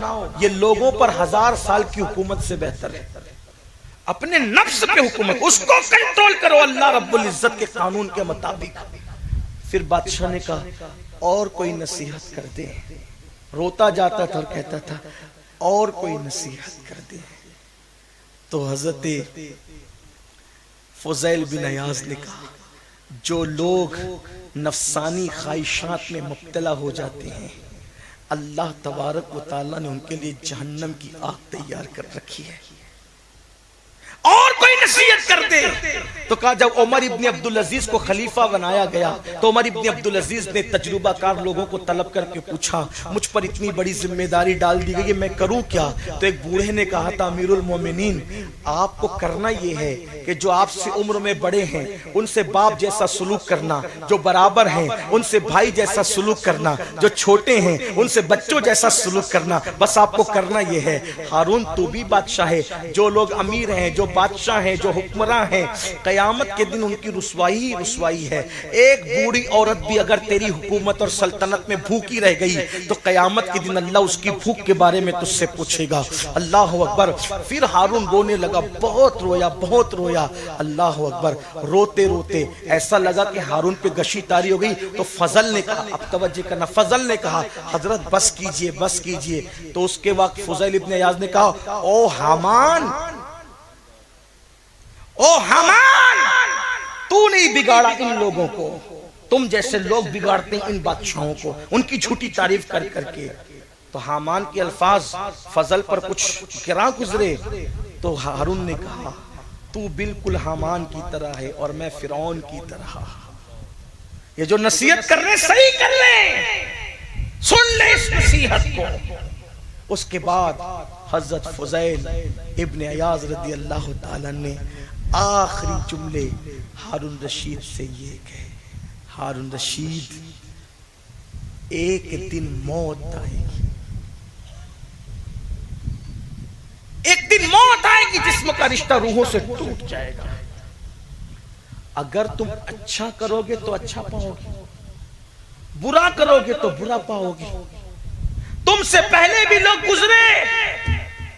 ये लोगों पर 1000 साल की हुकूमत से बेहतर है। अपने नफ्स पे हुकूमत, उसको कंट्रोल करो अल्लाह रब्बुल इज्जत के कानून के मुताबिक। फिर बादशाह ने कहा और कोई नसीहत कर दे। रोता जाता था और कहता था और कोई नसीहत कर दे। तो हजरत फुज़ैल बिन अयाज ने कहा, जो लोग नफसानी ख्वाहिशात में मुब्तला हो जाते हैं, अल्लाह तबारक व तआला ने उनके लिए जहन्नम की आग तैयार कर रखी है। और कोई नसीहत कर दे तो कहा, जब उमर इब्न अब्दुल अजीज को खलीफा बनाया गया तो उमर इब्न अब्दुल अजीज ने तजुर्बाकार लोगों को तलब करके पूछा, मुझ पर इतनी बड़ी जिम्मेदारी डाल दी गई है, मैं करूं क्या? तो एक बूढ़े ने कहा था, अमीरुल मोमिनीन, आपको करना यह है कि जो आपसे उम्र में बड़े हैं उनसे बाप जैसा सुलूक करना, जो बराबर हैं उनसे भाई जैसा सुलूक करना, जो छोटे हैं उनसे बच्चों जैसा सुलूक करना, बस आपको करना यह है। हारून तू भी बादशाह है, जो लोग अमीर हैं, जो बादशाह हैं, जो हुक्मरान हैं, कयामत के दिन उनकी रुसवाई ही रुसवाई है। एक बूढ़ी औरत भी अगर तेरी हुकूमत और सल्तनत में भूखी रह गई तो कयामत के दिन अल्लाह उसकी भूख के बारे में तुझसे पूछेगा। अल्लाह अकबर। फिर हारून रोने लगा, बहुत रोया, बहुत रोया। अल्लाह अकबर। रोते रोते ऐसा लगा कि हारून पे गशी तारी हो गई। तो फजल ने कहा, अब तवज्जो करना, फजल ने कहा, हजरत बस कीजिए, बस कीजिए। तो उसके वक्त फुज़ैल इब्न अयाज ने कहा, ओ हामान, ओ हामान, तू नहीं बिगाड़ा इन लोगों को, तुम जैसे लोग बिगाड़ते हैं इन बादशाहों को, उनकी झूठी तारीफ कर करके। तो हामान के अल्फाज फजल पर कुछ गिरा गुजरे तो हारून ने कहा, तू बिल्कुल हामान की तरह है और मैं फिरौन की तरह। ये जो नसीहत कर रहे सही कर ले, सुन ले इस नसीहत को। उसके बाद हजरत फुज़ैल इब्न अयाज रज़ी अल्लाह ताला ने आखिरी जुमले हारून रशीद से ये कहे, हारून रशीद, एक दिन मौत आएगी, एक दिन मौत आएगी, जिस्म का रिश्ता रूहों से टूट जाएगा। अगर तुम अच्छा करोगे तो अच्छा पाओगे, बुरा करोगे तो बुरा पाओगे। तुमसे पहले भी लोग गुजरे,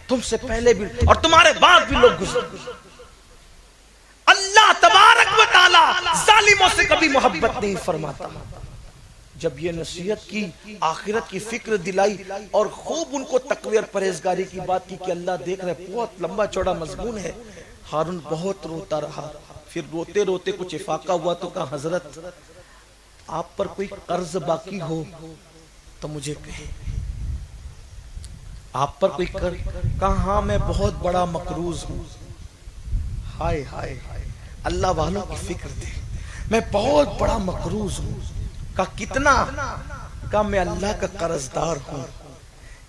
तुमसे पहले भी और तुम्हारे बाद भी लोग गुजरे। अल्लाह तबारक व तआला जालिमों से कभी मोहब्बत नहीं फरमाता। जब ये नसीहत की, आखिरत की फिक्र दिलाई और खूब उनको तकवे और परहेजगारी की बात की कि अल्लाह देख रहे, बहुत लंबा चौड़ा मजमून है। हारून बहुत रोता रहा। फिर रोते रोते कुछ इफाका हुआ तो कहा, हजरत आप पर कोई कर्ज बाकी हो तो मुझे कहे, आप पर कोई कर्ज? कहा, हाँ मैं बहुत बड़ा मकरूज हूं। हाय हाय, अल्लाह वालों की फिक्र दे, मैं बहुत बड़ा मकरूज हूं। का कितना? का मैं अल्लाह का कर्जदार हूं,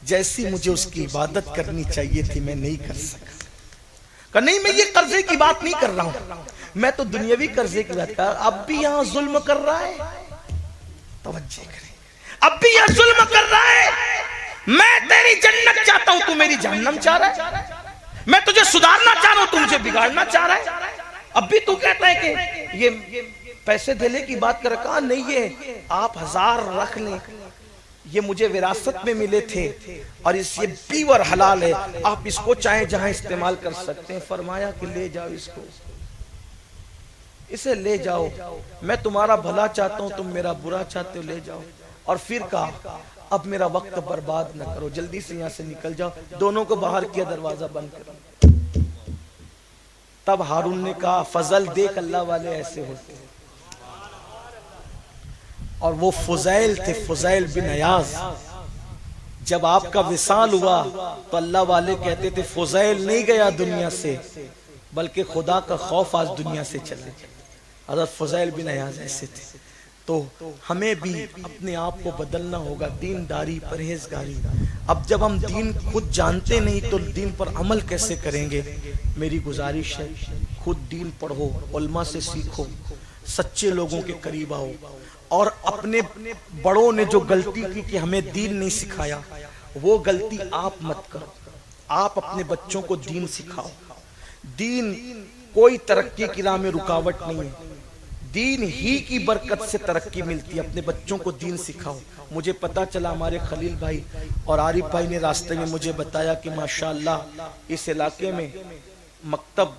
जैसी मुझे उसकी इबादत करनी चाहिए थी मैं नहीं कर सका। का नहीं, मैं ये कर्जे की बात नहीं कर रहा हूं, मैं तो दुनियावी कर्जे की बात कर। अब भी यहां जुल्म कर रहा है, तवज्जो करें, अब भी यहां जुल्म कर रहा है। मैं तेरी जन्नत चाहता हूं, तू मेरी जहन्नम चाह रहा है। मैं तुझे सुधारना चाह रहा हूं, तू मुझे बिगाड़ना चाह रहा है। अब भी तू कहता है कि ये पैसे देने की बात कर। कहा नहीं, ये आप 1000 रख लें, ये मुझे विरासत में मिले थे और ये पीवर हलाल है, आप इसको चाहे जहां इस्तेमाल कर सकते हैं। फरमाया कि ले जाओ इसको, इसे ले जाओ, मैं तुम्हारा भला चाहता हूं, तुम मेरा बुरा चाहते हो, ले जाओ। और फिर कहा, अब मेरा वक्त बर्बाद न करो, जल्दी से यहां से निकल जाओ। दोनों को बाहर किया, दरवाजा बंद कर। तब हारून ने कहा, फजल देख, अल्लाह वाले ऐसे होते हैं। और वो फुज़ैल थे, फुज़ैल बिन अयाज। जब आपका विसाल हुआ तो अल्लाह वाले कहते थे, फुज़ैल नहीं गया दुनिया से, बल्कि खुदा का खौफ आज दुनिया से चले। हज़रत फुज़ैल बिन अयाज ऐसे थे। तो हमें भी अपने आप को बदलना होगा, दीनदारी, परहेजगारी। अब जब हम दीन खुद जानते नहीं तो दीन पर अमल कैसे करेंगे? मेरी गुजारिश है, खुद दीन पढ़ो, उल्मा से सीखो, सच्चे लोगों के करीब आओ। और अपने बड़ों ने जो गलती की कि हमें दीन नहीं सिखाया, वो गलती आप मत करो। आप अपने बच्चों को दीन सिखाओ। दीन कोई तरक्की की राह में रुकावट नहीं है, दीन ही की बरकत से तरक्की मिलती है। अपने बच्चों को दीन सिखाओ। मुझे पता चला हमारे खलील भाई और आरिफ भाई ने रास्ते में मुझे बताया कि माशाअल्लाह इस इलाके में मकतब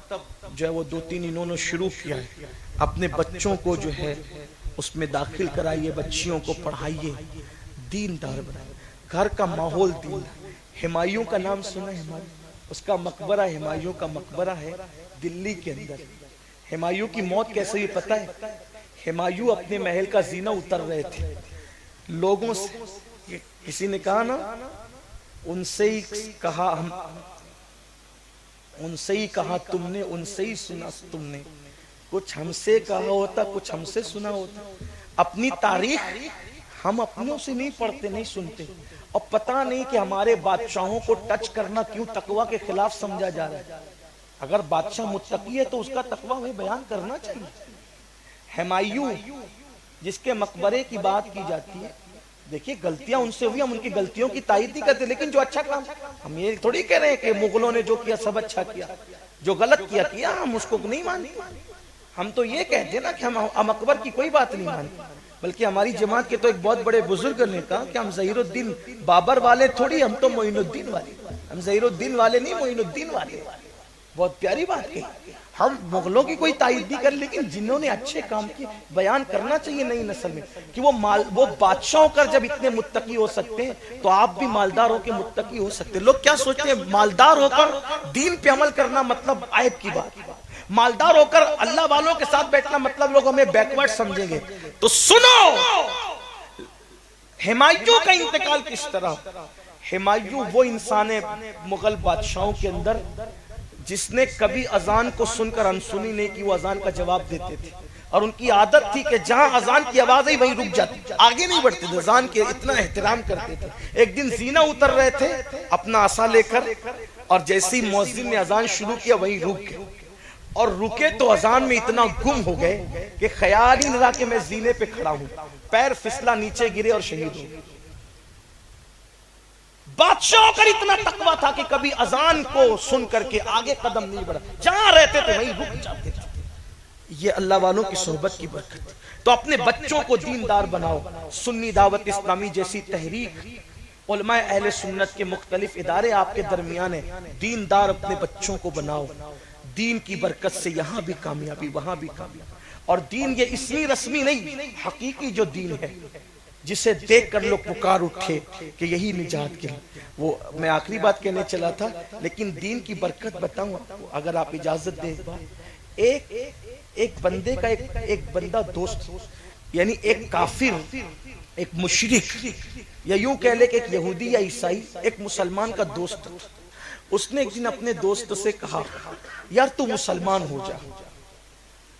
जो है वो 2-3 इन्होंने शुरू किया है। अपने बच्चों को जो है उसमें दाखिल कराइए, बच्चियों को पढ़ाइए, दीनदार बनाइए, घर का माहौल दीन। हिमायूं का नाम सुना है? उसका मकबरा हुमायूं का मकबरा है दिल्ली के अंदर। हुमायूं की मौत कैसे हुई पता है? हुमायूं अपने महल का जीना उतर रहे थे, लोगों से किसी ने कहा ना, उनसे ही कहा हम, उनसे ही कहा तुमने, उनसे ही सुना तुमने, कुछ हमसे कहा होता, कुछ हमसे सुना होता। अपनी तारीख हम अपनों से नहीं पढ़ते, नहीं सुनते, और पता नहीं कि हमारे बादशाहों को टच करना क्यों तकवा के खिलाफ समझा जा रहा है। अगर बादशाह मुत्तकी है तो उसका तकवा हमें बयान करना चाहिए। हुमायूं जिसके मकबरे की बात की जाती है, देखिए गलतियां उनसे हुई, हम उनकी गलतियों की तारीफ नहीं करते, लेकिन जो अच्छा काम, हम ये थोड़ी कह रहे हैं कि मुगलों ने जो किया सब अच्छा किया, जो गलत किया हम उसको नहीं मानते। हम तो ये कहते ना कि हम अकबर की कोई बात नहीं मानते, बल्कि हमारी जमात के तो एक बहुत बड़े बुजुर्ग ने कहा कि हम ज़हीरुद्दीन बाबर वाले थोड़ी, हम तो मोइनुद्दीन वाले, हम ज़हीरुद्दीन वाले नहीं, मोइनुद्दीन वाले। बहुत प्यारी बात कही। हम मुगलों की कोई तारीफ नहीं कर, लेकिन जिन्होंने अच्छे काम किए बयान करना चाहिए नई नस्ल में कि वो बादशाह होकर जब इतने मुत्तकी हो सकते हैं तो आप भी मालदार होकर मुत्तकी हो सकते हैं। लोग क्या सोचते हैं, मालदार होकर दीन पे अमल करना मतलब आयब की बात, मालदार होकर अल्लाह वालों के साथ बैठना मतलब लोग हमें बैकवर्ड समझेंगे। तो सुनो हुमायूं का इंतकाल किस तरह। हुमायूं वो इंसान है मुगल बादशाहों के अंदर जिसने कभी अजान को सुनकर अनसुनी नहीं की, वो अजान का जवाब देते थे, और उनकी आदत थी कि जहां अजान की आवाज आई वहीं रुक जाती, आगे नहीं बढ़ते थे, अजान के इतना एहतराम करते थे। एक दिन जीना उतर रहे थे अपना आसा लेकर, और जैसे ही मुअज्जिन ने अजान शुरू किया वहीं रुक गए, और रुके तो अजान में इतना गुम हो गए कि ख्याल ही नहीं रहा कि मैं जीने पे खड़ा हूं, पैर फिसला, नीचे गिरे और शहीद हो गए। बादशाह का इतना तकवा था कि कभी अजान को सुन करके आगे कदम नहीं बढ़ा, जहां रहते थे वहीं रुक जाते थे। ये अल्लाह वालों की सोहबत की बरकत। तो अपने बच्चों को दीनदार बनाओ। सुन्नी दावत इस्लामी जैसी तहरीक, उलमाए अहले सुन्नत के मुख्तलिफ इदारे आपके दरमियान है, दीनदार अपने बच्चों को बनाओ। दीन की बरकत से यहाँ भी कामयाबी, वहां भी कामयाबी। और दीन ये इसलिए रस्मी नहीं, हकीकी जो दीन है जिसे देख कर लोग पुकार उठे कि यही निजात के लिए। वो मैं आखिरी बात कहने चला था, लेकिन दीन की बरकत बताऊं आपको, अगर आप इजाजत दें। एक बंदे का एक बंदा दोस्त, यानी एक काफिर, एक मुशरिक, या यूं कह ले कि एक यहूदी या ईसाई एक मुसलमान का दोस्त, उसने एक दिन अपने दोस्त से कहा यार तू मुसलमान हो जा।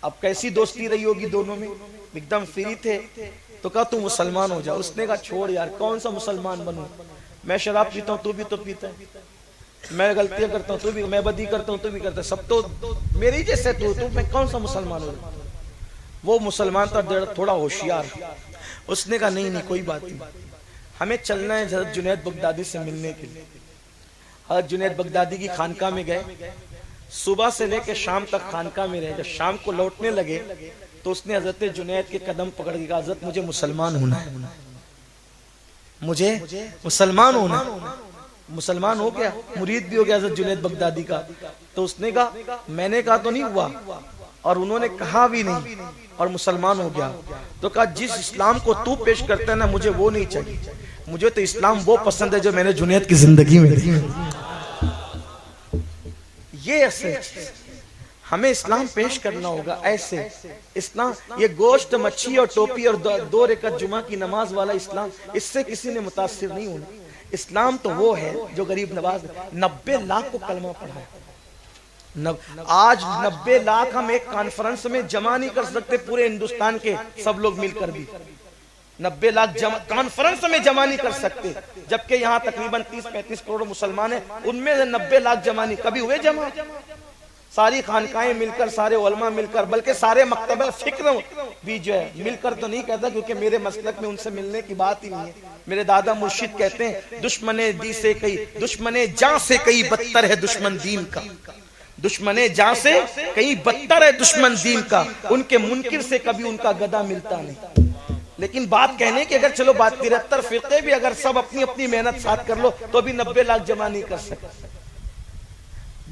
अब कैसी दोस्ती रही होगी दोनों में, एकदम फ्री थे, तो कहा तू मुसलमान हो जा। उसने कहा छोड़ यार, कौन सा मुसलमान बनूं, मैं शराब पीता हूँ तू भी तो पीता है, मैं गलतियां करता हूँ तू भी, मैं बदी करता हूँ तू भी करता है, सब तो मेरी जैसे तू, मैं कौन सा मुसलमान हो। वो मुसलमान था थोड़ा होशियार, उसने कहा नहीं कोई बात नहीं, हमें चलना है हज़रत जुनैद बगदादी से मिलने के लिए। हज़रत जुनैद बगदादी की खानका में गए, सुबह से लेकर शाम तक खानका में रहे। जब शाम को लौटने लगे तो उसने हजरत जुनैद के कदम पकड़ के कहा हजरत मुझे मुसलमान होना है, मुझे मुसलमान होना। मुसलमान हो गया, मुरीद भी हो गया हजरत जुनैद बगदादी का। तो उसने कहा मैंने कहा तो नहीं हुआ, और उन्होंने कहा भी नहीं, और मुसलमान हो गया। तो कहा जिस इस्लाम को तू पेश करता है ना, मुझे वो नहीं चाहिए, मुझे तो इस्लाम वो पसंद है जो मैंने जुनैद की जिंदगी में देखी। ये असल हमें इस्लाम पेश करना होगा ऐसे। इस्लाम ये गोश्त, मच्छी और टोपी और दो रकात जुमा की नमाज वाला इस्लाम, इससे किसी ने मुतासिर नहीं होना। इस्लाम तो वो है जो गरीब नवाज 90 लाख को कलमा पढ़ा है। आज 90 लाख हम एक कॉन्फ्रेंस में जमा नहीं कर सकते, पूरे हिंदुस्तान के सब लोग मिलकर भी 90 लाख कॉन्फ्रेंस में जमा नहीं कर सकते, जबकि यहाँ तकरीबन 30-35 करोड़ मुसलमान हैं, उनमें से 90 लाख जमा नहीं कभी हुए जमा। सारी खानकाएं मिलकर, सारे उलमा मिलकर, बल्कि सारे मकतबे फिक्र भी जो है मिलकर, तो नहीं कहता क्योंकि मेरे मसलक में उनसे मिलने की बात ही नहीं है। मेरे दादा मुर्शिद कहते हैं दुश्मने दी से कई, दुश्मने जान से कई बदतर है दुश्मन दीन का, दुश्मने जान से कई बदतर है दुश्मन दीन का, उनके मुनकिर से कभी उनका गदा मिलता नहीं। लेकिन बात कहने की अगर चलो बात 73 फिरके भी अगर सब अपनी अपनी मेहनत साथ कर लो तो भी 90 लाख जमा नहीं कर सकते।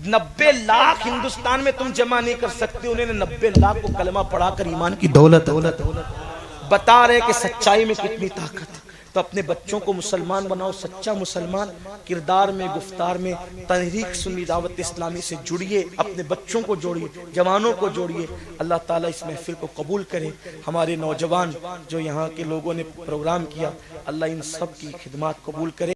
90 लाख हिंदुस्तान में तुम जमा नहीं कर सकते। उन्होंने 90 लाख को कलमा पढ़ाकर ईमान की दौलत बता रहे कि सच्चाई में कितनी ताकत है। तो अपने बच्चों को मुसलमान बनाओ, सच्चा मुसलमान। किरदार में, गुफ्तार में तहरीक सुन्नी दावत इस्लामी से जुड़िए, अपने बच्चों को जोड़िए, जवानों को जोड़िए। अल्लाह ताला इस महफिल को कबूल करे। हमारे नौजवान जो यहाँ के लोगों ने प्रोग्राम किया, अल्लाह इन सब की खिदमत कबूल करे।